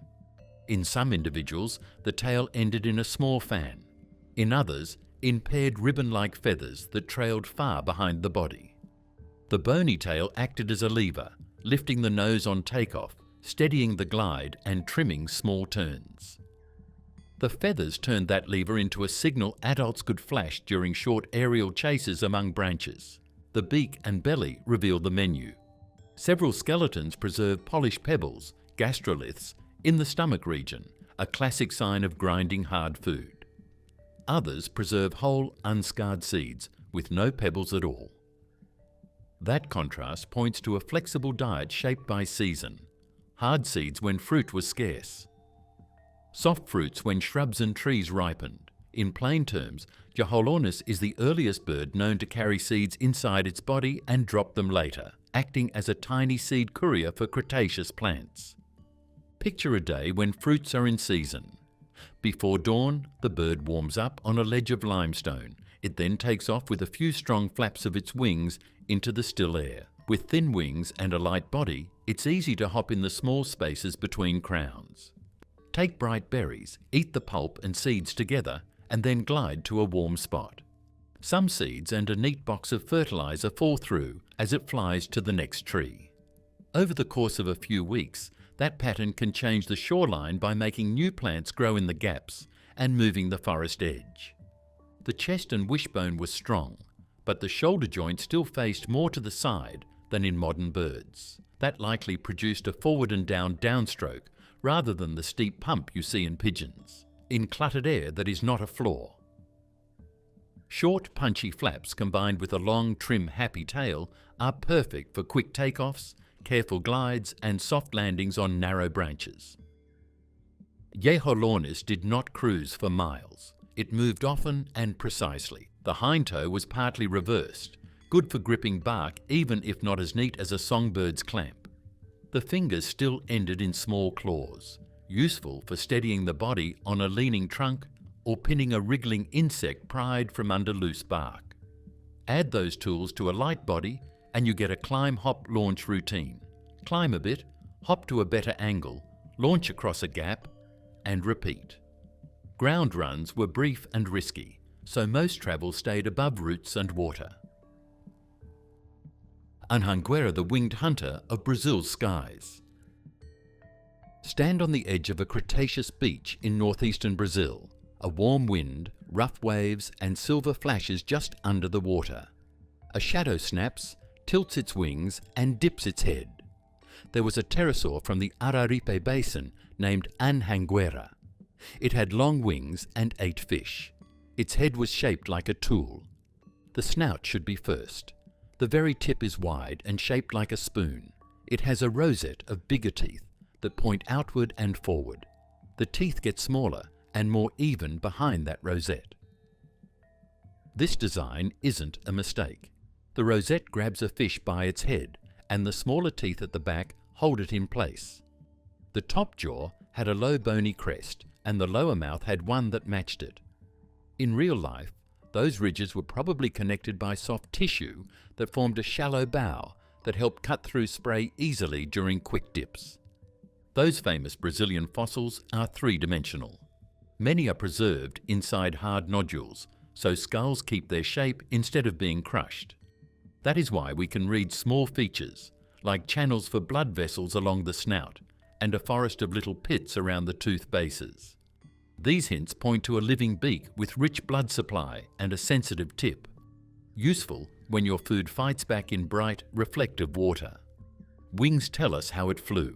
Speaker 1: In some individuals, the tail ended in a small fan. In others, in paired ribbon-like feathers that trailed far behind the body. The bony tail acted as a lever, lifting the nose on takeoff, steadying the glide and trimming small turns. The feathers turned that lever into a signal adults could flash during short aerial chases among branches. The beak and belly revealed the menu. Several skeletons preserve polished pebbles, gastroliths, in the stomach region, a classic sign of grinding hard food. Others preserve whole, unscarred seeds with no pebbles at all. That contrast points to a flexible diet shaped by season. Hard seeds when fruit was scarce. Soft fruits when shrubs and trees ripened. In plain terms, Jeholornis is the earliest bird known to carry seeds inside its body and drop them later, acting as a tiny seed courier for Cretaceous plants. Picture a day when fruits are in season. Before dawn, the bird warms up on a ledge of limestone. It then takes off with a few strong flaps of its wings into the still air. With thin wings and a light body, it's easy to hop in the small spaces between crowns. Take bright berries, eat the pulp and seeds together, and then glide to a warm spot. Some seeds and a neat box of fertilizer fall through as it flies to the next tree. Over the course of a few weeks, that pattern can change the shoreline by making new plants grow in the gaps and moving the forest edge. The chest and wishbone were strong, but the shoulder joint still faced more to the side than in modern birds. That likely produced a forward and down downstroke rather than the steep pump you see in pigeons, in cluttered air that is not a floor. Short, punchy flaps combined with a long, trim, happy tail are perfect for quick takeoffs, careful glides and soft landings on narrow branches. Jeholornis did not cruise for miles. It moved often and precisely. The hind toe was partly reversed, good for gripping bark even if not as neat as a songbird's clamp. The fingers still ended in small claws, useful for steadying the body on a leaning trunk or pinning a wriggling insect pried from under loose bark. Add those tools to a light body and you get a climb, hop, launch routine. Climb a bit, hop to a better angle, launch across a gap, and repeat. Ground runs were brief and risky, so most travel stayed above roots and water. Anhanguera, the winged hunter of Brazil's skies. Stand on the edge of a Cretaceous beach in northeastern Brazil. A warm wind, rough waves, and silver flashes just under the water. A shadow snaps, tilts its wings, and dips its head. There was a pterosaur from the Araripe Basin named Anhanguera. It had long wings and ate fish. Its head was shaped like a tool. The snout should be first. The very tip is wide and shaped like a spoon. It has a rosette of bigger teeth that point outward and forward. The teeth get smaller and more even behind that rosette. This design isn't a mistake. The rosette grabs a fish by its head, and the smaller teeth at the back hold it in place. The top jaw had a low bony crest, and the lower mouth had one that matched it. In real life, those ridges were probably connected by soft tissue that formed a shallow bow that helped cut through spray easily during quick dips. Those famous Brazilian fossils are three-dimensional. Many are preserved inside hard nodules, so skulls keep their shape instead of being crushed. That is why we can read small features, like channels for blood vessels along the snout, and a forest of little pits around the tooth bases. These hints point to a living beak with rich blood supply and a sensitive tip, useful when your food fights back in bright, reflective water. Wings tell us how it flew.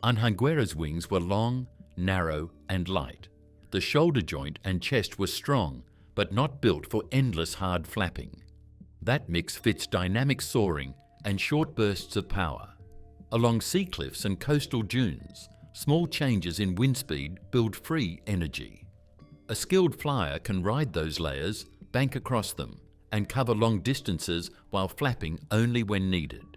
Speaker 1: Anhanguera's wings were long, narrow, and light. The shoulder joint and chest were strong, but not built for endless hard flapping. That mix fits dynamic soaring and short bursts of power. Along sea cliffs and coastal dunes, small changes in wind speed build free energy. A skilled flyer can ride those layers, bank across them, and cover long distances while flapping only when needed.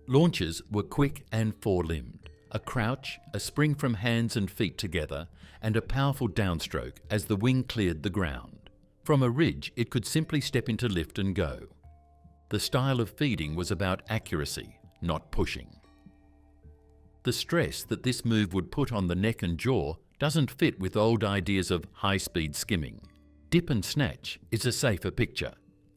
Speaker 1: Launches were quick and four-limbed. A crouch, a spring from hands and feet together, and a powerful downstroke as the wing cleared the ground. From a ridge, it could simply step into lift and go. The style of feeding was about accuracy, not pushing. The stress that this move would put on the neck and jaw doesn't fit with old ideas of high-speed skimming. Dip and snatch is a safer picture.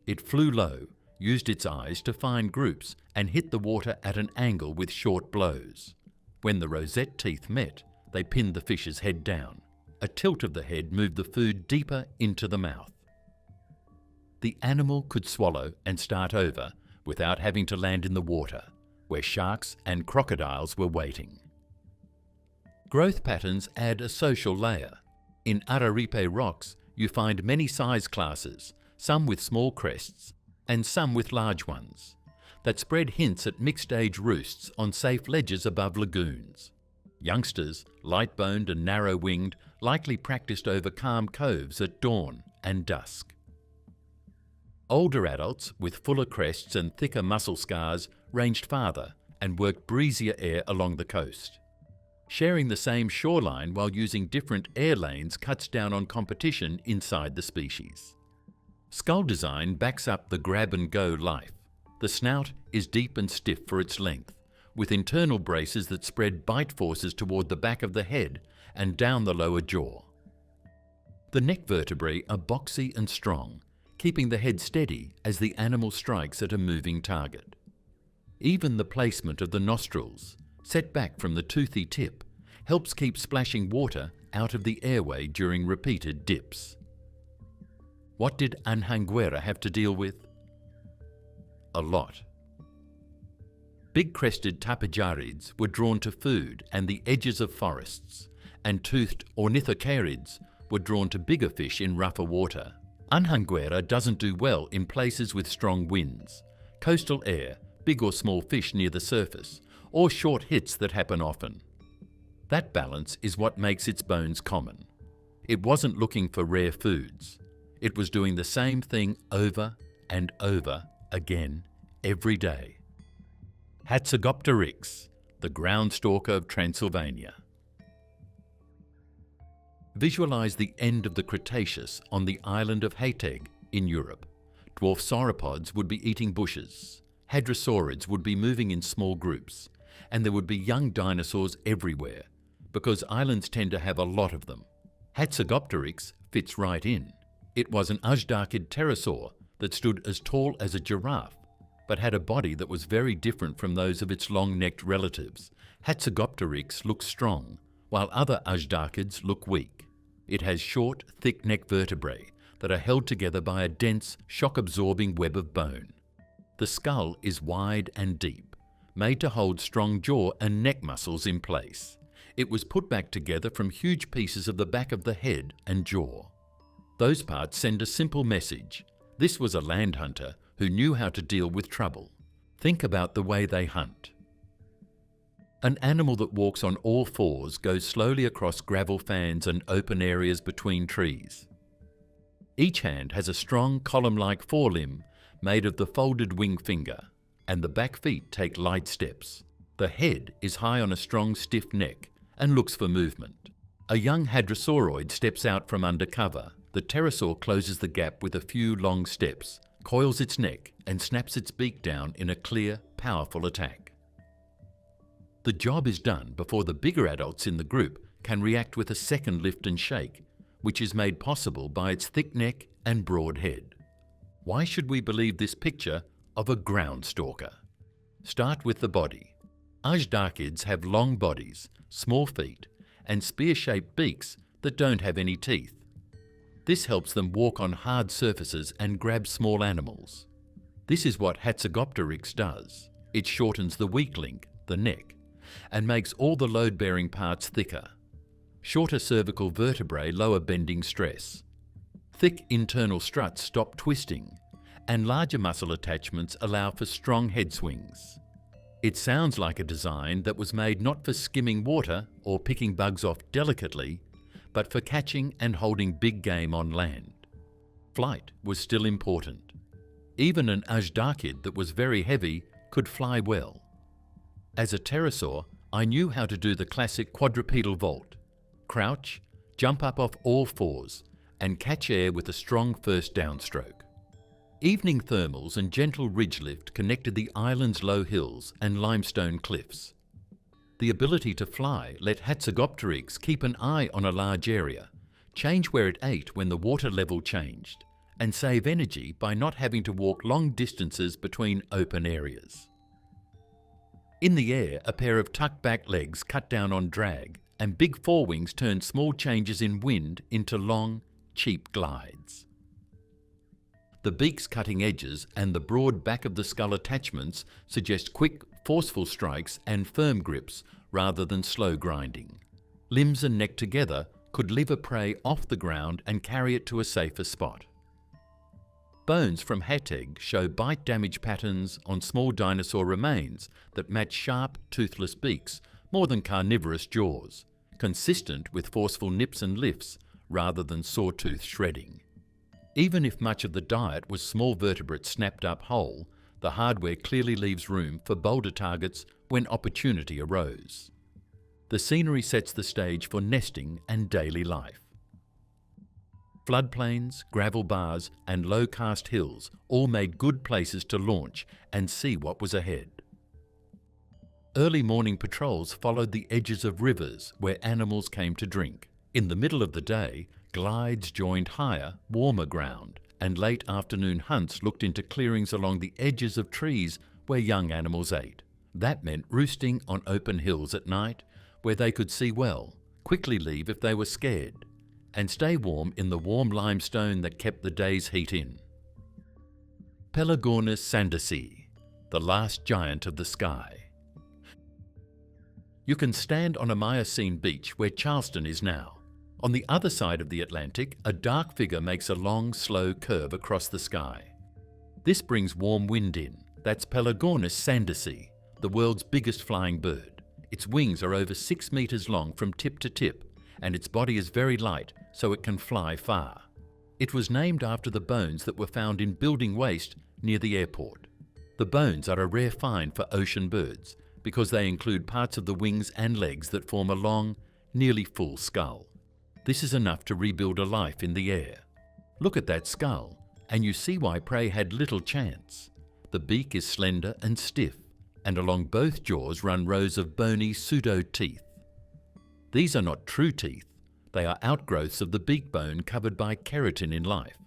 Speaker 1: It flew low, used its eyes to find groups, and hit the water at an angle with short blows. When the rosette teeth met, they pinned the fish's head down. A tilt of the head moved the food deeper into the mouth. The animal could swallow and start over without having to land in the water, where sharks and crocodiles were waiting. Growth patterns add a social layer. In Araripe rocks, you find many size classes, some with small crests and some with large ones, that spread hints at mixed-age roosts on safe ledges above lagoons. Youngsters, light-boned and narrow-winged, likely practiced over calm coves at dawn and dusk. Older adults, with fuller crests and thicker muscle scars, ranged farther and worked breezier air along the coast. Sharing the same shoreline while using different air lanes cuts down on competition inside the species. Skull design backs up the grab-and-go life. The snout is deep and stiff for its length, with internal braces that spread bite forces toward the back of the head and down the lower jaw. The neck vertebrae are boxy and strong, keeping the head steady as the animal strikes at a moving target. Even the placement of the nostrils, set back from the toothy tip, helps keep splashing water out of the airway during repeated dips. What did Anhanguera have to deal with? A lot. Big-crested tapajarids were drawn to food and the edges of forests, and toothed ornithocarids were drawn to bigger fish in rougher water. Anhanguera doesn't do well in places with strong winds, coastal air, big or small fish near the surface, or short hits that happen often. That balance is what makes its bones common. It wasn't looking for rare foods. It was doing the same thing over and over again every day. Hatzegopteryx, the ground stalker of Transylvania. Visualize the end of the Cretaceous on the island of Hatzeg in Europe. Dwarf sauropods would be eating bushes, hadrosaurids would be moving in small groups, and there would be young dinosaurs everywhere, because islands tend to have a lot of them. Hatzegopteryx fits right in. It was an Ajdarchid pterosaur that stood as tall as a giraffe, but had a body that was very different from those of its long-necked relatives. Hatzegopteryx looks strong, while other Ajdarchids look weak. It has short, thick neck vertebrae that are held together by a dense, shock-absorbing web of bone. The skull is wide and deep, made to hold strong jaw and neck muscles in place. It was put back together from huge pieces of the back of the head and jaw. Those parts send a simple message. This was a land hunter who knew how to deal with trouble. Think about the way they hunt. An animal that walks on all fours goes slowly across gravel fans and open areas between trees. Each hand has a strong column-like forelimb made of the folded wing finger, and the back feet take light steps. The head is high on a strong, stiff neck and looks for movement. A young hadrosauroid steps out from under cover. The pterosaur closes the gap with a few long steps, coils its neck, and snaps its beak down in a clear, powerful attack. The job is done before the bigger adults in the group can react with a second lift and shake, which is made possible by its thick neck and broad head. Why should we believe this picture of a ground stalker? Start with the body. Ajdarchids have long bodies, small feet, and spear-shaped beaks that don't have any teeth. This helps them walk on hard surfaces and grab small animals. This is what Hatzegopteryx does. It shortens the weak link, the neck, and makes all the load-bearing parts thicker. Shorter cervical vertebrae lower bending stress. Thick internal struts stop twisting, and larger muscle attachments allow for strong head swings. It sounds like a design that was made not for skimming water or picking bugs off delicately, but for catching and holding big game on land. Flight was still important. Even an Ajdarchid that was very heavy could fly well. As a pterosaur, I knew how to do the classic quadrupedal vault. Crouch, jump up off all fours, and catch air with a strong first downstroke. Evening thermals and gentle ridge lift connected the island's low hills and limestone cliffs. The ability to fly let Hatzegopteryx keep an eye on a large area, change where it ate when the water level changed, and save energy by not having to walk long distances between open areas. In the air, a pair of tucked back legs cut down on drag, and big forewings turn small changes in wind into long, cheap glides. The beak's cutting edges and the broad back of the skull attachments suggest quick, forceful strikes and firm grips rather than slow grinding. Limbs and neck together could lift a prey off the ground and carry it to a safer spot. Bones from Hatzeg show bite damage patterns on small dinosaur remains that match sharp, toothless beaks more than carnivorous jaws, consistent with forceful nips and lifts rather than sawtooth shredding. Even if much of the diet was small vertebrates snapped up whole, the hardware clearly leaves room for bolder targets when opportunity arose. The scenery sets the stage for nesting and daily life. Floodplains, gravel bars, and low-cast hills all made good places to launch and see what was ahead. Early morning patrols followed the edges of rivers where animals came to drink. In the middle of the day, glides joined higher, warmer ground, and late afternoon hunts looked into clearings along the edges of trees where young animals ate. That meant roosting on open hills at night where they could see well, quickly leave if they were scared, and stay warm in the warm limestone that kept the day's heat in. Pelagornis sandersi, the last giant of the sky. You can stand on a Miocene beach where Charleston is now. On the other side of the Atlantic, a dark figure makes a long, slow curve across the sky. This brings warm wind in. That's Pelagornis sandersi, the world's biggest flying bird. Its wings are over 6 meters long from tip to tip, and its body is very light, so it can fly far. It was named after the bones that were found in building waste near the airport. The bones are a rare find for ocean birds, because they include parts of the wings and legs that form a long, nearly full skull. This is enough to rebuild a life in the air. Look at that skull, and you see why prey had little chance. The beak is slender and stiff, and along both jaws run rows of bony pseudo-teeth. These are not true teeth. They are outgrowths of the beak bone covered by keratin in life,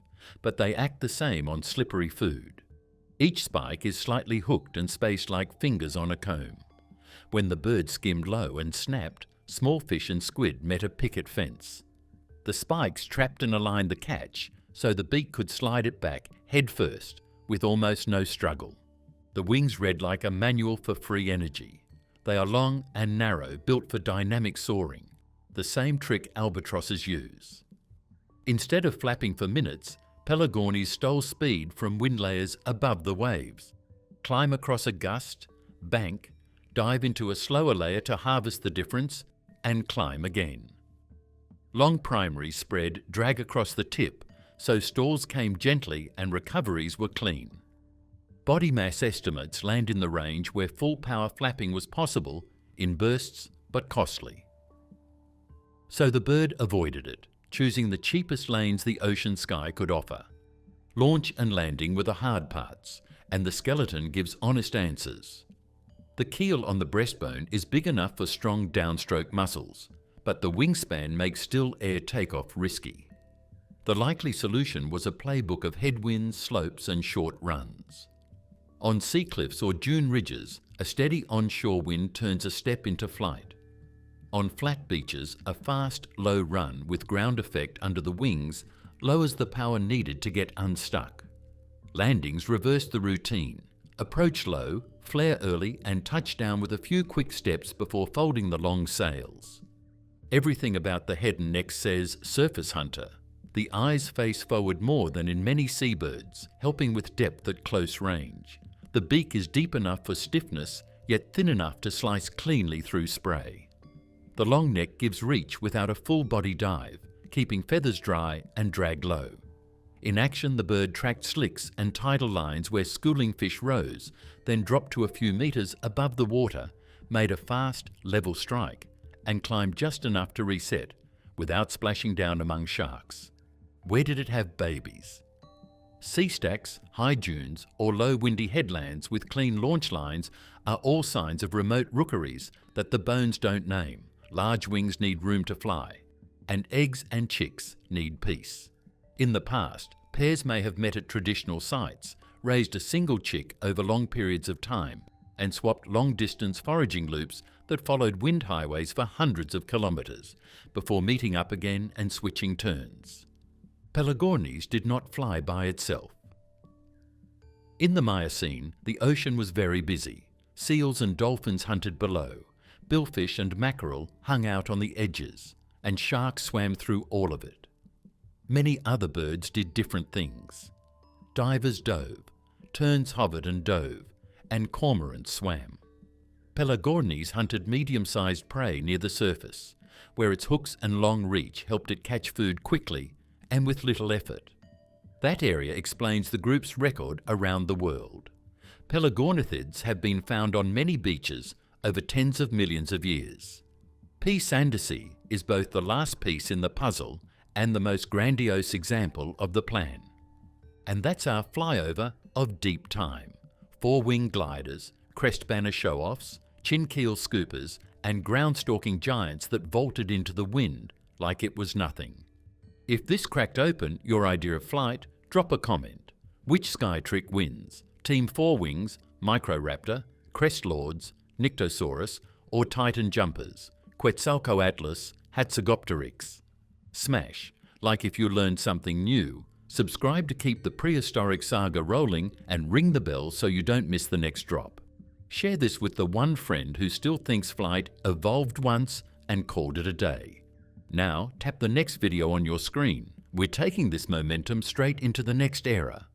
Speaker 1: but they act the same on slippery food. Each spike is slightly hooked and spaced like fingers on a comb. When the bird skimmed low and snapped, small fish and squid met a picket fence. The spikes trapped and aligned the catch so the beak could slide it back head first with almost no struggle. The wings read like a manual for free energy. They are long and narrow, built for dynamic soaring, the same trick albatrosses use. Instead of flapping for minutes, Pelagornis stole speed from wind layers above the waves, climb across a gust, bank, dive into a slower layer to harvest the difference, and climb again. Long primaries spread drag across the tip, so stalls came gently and recoveries were clean. Body mass estimates land in the range where full power flapping was possible in bursts but costly. So the bird avoided it, choosing the cheapest lanes the ocean sky could offer. Launch and landing were the hard parts, and the skeleton gives honest answers. The keel on the breastbone is big enough for strong downstroke muscles, but the wingspan makes still air takeoff risky. The likely solution was a playbook of headwinds, slopes and short runs. On sea cliffs or dune ridges, a steady onshore wind turns a step into flight. On flat beaches, a fast, low run with ground effect under the wings lowers the power needed to get unstuck. Landings reverse the routine. Approach low, flare early and touch down with a few quick steps before folding the long sails. Everything about the head and neck says surface hunter. The eyes face forward more than in many seabirds, helping with depth at close range. The beak is deep enough for stiffness, yet thin enough to slice cleanly through spray. The long neck gives reach without a full body dive, keeping feathers dry and drag low. In action, the bird tracked slicks and tidal lines where schooling fish rose, then dropped to a few meters above the water, made a fast, level strike, and climbed just enough to reset, without splashing down among sharks. Where did it have babies? Sea stacks, high dunes, or low windy headlands with clean launch lines are all signs of remote rookeries that the bones don't name. Large wings need room to fly, and eggs and chicks need peace. In the past, pairs may have met at traditional sites, raised a single chick over long periods of time, and swapped long-distance foraging loops that followed wind highways for hundreds of kilometres, before meeting up again and switching turns. Pelagornis did not fly by itself. In the Miocene, the ocean was very busy. Seals and dolphins hunted below. Billfish and mackerel hung out on the edges, and sharks swam through all of it. Many other birds did different things. Divers dove, terns hovered and dove, and cormorants swam. Pelagornis hunted medium-sized prey near the surface, where its hooks and long reach helped it catch food quickly and with little effort. That area explains the group's record around the world. Pelagornithids have been found on many beaches over tens of millions of years. P. sandersii is both the last piece in the puzzle and the most grandiose example of the plan. And that's our flyover of deep time. Four-wing gliders, crest banner show-offs, chin-keel scoopers, and ground-stalking giants that vaulted into the wind like it was nothing. If this cracked open your idea of flight, drop a comment. Which sky trick wins? Team Four Wings, Microraptor, Crest Lords, Nyctosaurus, or Titan Jumpers, Quetzalcoatlus, Hatzegopteryx? Smash, like if you learned something new, subscribe to keep the prehistoric saga rolling, and ring the bell so you don't miss the next drop. Share this with the one friend who still thinks flight evolved once and called it a day. Now tap the next video on your screen. We're taking this momentum straight into the next era.